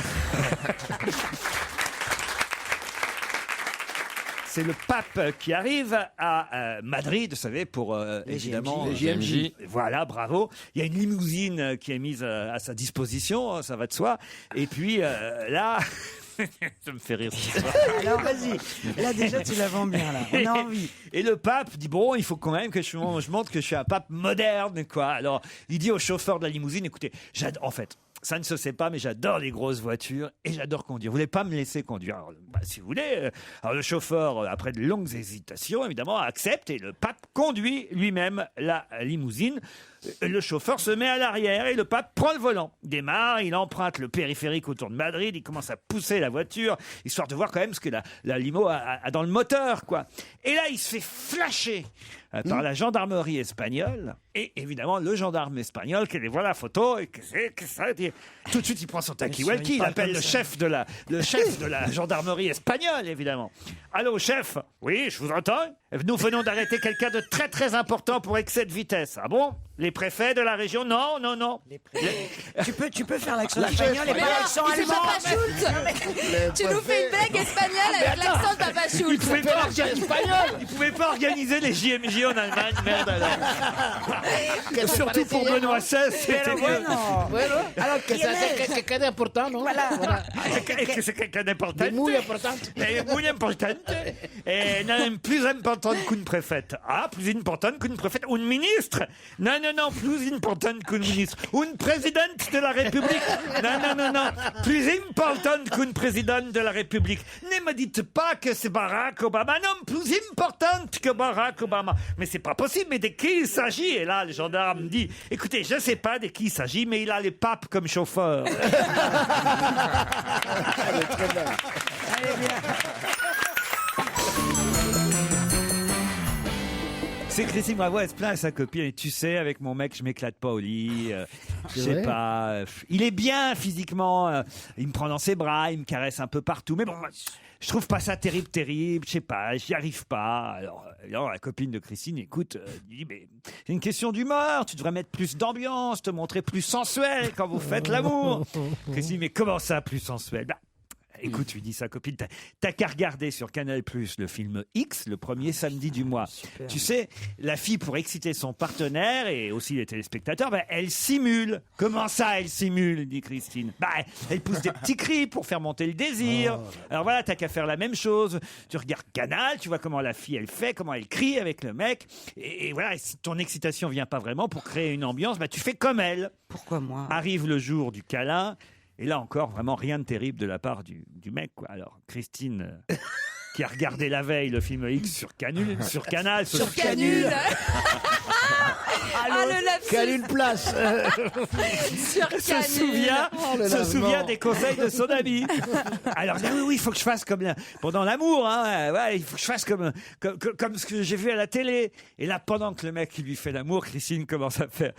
C'est le pape qui arrive à Madrid, vous savez, pour évidemment les JMJ. Voilà, bravo. Il y a une limousine qui est mise à sa disposition, ça va de soi. Et puis là, ça me fait rire. Alors vas-y, là déjà tu la vends bien là, on a envie. Et le pape dit bon, il faut quand même que je montre que je suis un pape moderne, quoi. Alors il dit au chauffeur de la limousine, écoutez, en fait. Ça ne se sait pas, mais j'adore les grosses voitures et j'adore conduire. Vous voulez pas me laisser conduire? Alors, si vous voulez. Alors le chauffeur, après de longues hésitations, évidemment, accepte et le pape conduit lui-même la limousine. Le chauffeur se met à l'arrière et le pape prend le volant. Il démarre, il emprunte le périphérique autour de Madrid, il commence à pousser la voiture, histoire de voir quand même ce que la limo a dans le moteur, quoi. Et là, il se fait flasher par la gendarmerie espagnole. Et évidemment, le gendarme espagnol qui voit la photo et que ça dit. Tout de suite, il prend son talkie-walkie, il appelle le chef de la gendarmerie espagnole, évidemment. Allô, chef? Oui, je vous entends. Nous venons d'arrêter quelqu'un de très très important pour excès de vitesse. Ah bon? Les préfets de la région? Non. Tu peux faire l'accent espagnol et pas l'accent allemand. Tu nous fais une blague espagnole avec l'accent de Papa Schultz. Il pouvait pas organiser les JMJ en Allemagne, merde alors. Surtout pour Benoît XVI, c'était mieux. Alors que c'est quelqu'un d'important, non? Voilà. Que c'est quelqu'un d'important. Muy importante. Muy importante. Et non, plus importante qu'une préfète. Ah, plus importante qu'une préfète. Une ministre? Non, plus importante qu'une ministre. Une présidente de la République? Non. Plus importante qu'une présidente de la République. Ne me dites pas que c'est Barack Obama. Non, plus importante que Barack Obama. Mais c'est pas possible. Mais de qui il s'agit? Et là, le gendarme dit, écoutez, je sais pas de qui il s'agit, mais il a les papes comme chauffeur. Elle est très belle. Allez, bien. C'est Christine Bravo, elle se plaint à sa copine. Et tu sais, avec mon mec, je m'éclate pas au lit. Je sais pas. Il est bien physiquement. Il me prend dans ses bras, il me caresse un peu partout. Mais bon, je trouve pas ça terrible. Je sais pas, j'y arrive pas. Alors, la copine de Christine, écoute, dit, mais c'est une question d'humeur. Tu devrais mettre plus d'ambiance, te montrer plus sensuel quand vous faites l'amour. Christine, mais comment ça, plus sensuel? Écoute, lui dit sa copine, t'as qu'à regarder sur Canal+, le film X, le premier samedi du mois. Super. Tu sais, la fille, pour exciter son partenaire et aussi les téléspectateurs, elle simule. Comment ça, elle simule, dit Christine. Elle pousse des petits cris pour faire monter le désir. Alors voilà, t'as qu'à faire la même chose. Tu regardes Canal, tu vois comment la fille, elle fait, comment elle crie avec le mec. Et voilà, si ton excitation vient pas vraiment pour créer une ambiance, tu fais comme elle. Pourquoi moi? Arrive le jour du câlin. Et là encore, vraiment rien de terrible de la part du mec, quoi. Alors, Christine, qui a regardé la veille le film X sur Canal. Sur Canul. Le lapsus. Canule place. Sur Canul. se souvient des conseils de son ami. Alors, oui, il faut que je fasse comme pendant l'amour, hein. Ouais, il faut que je fasse comme ce que j'ai vu à la télé. Et là, pendant que le mec lui fait l'amour, Christine commence à faire.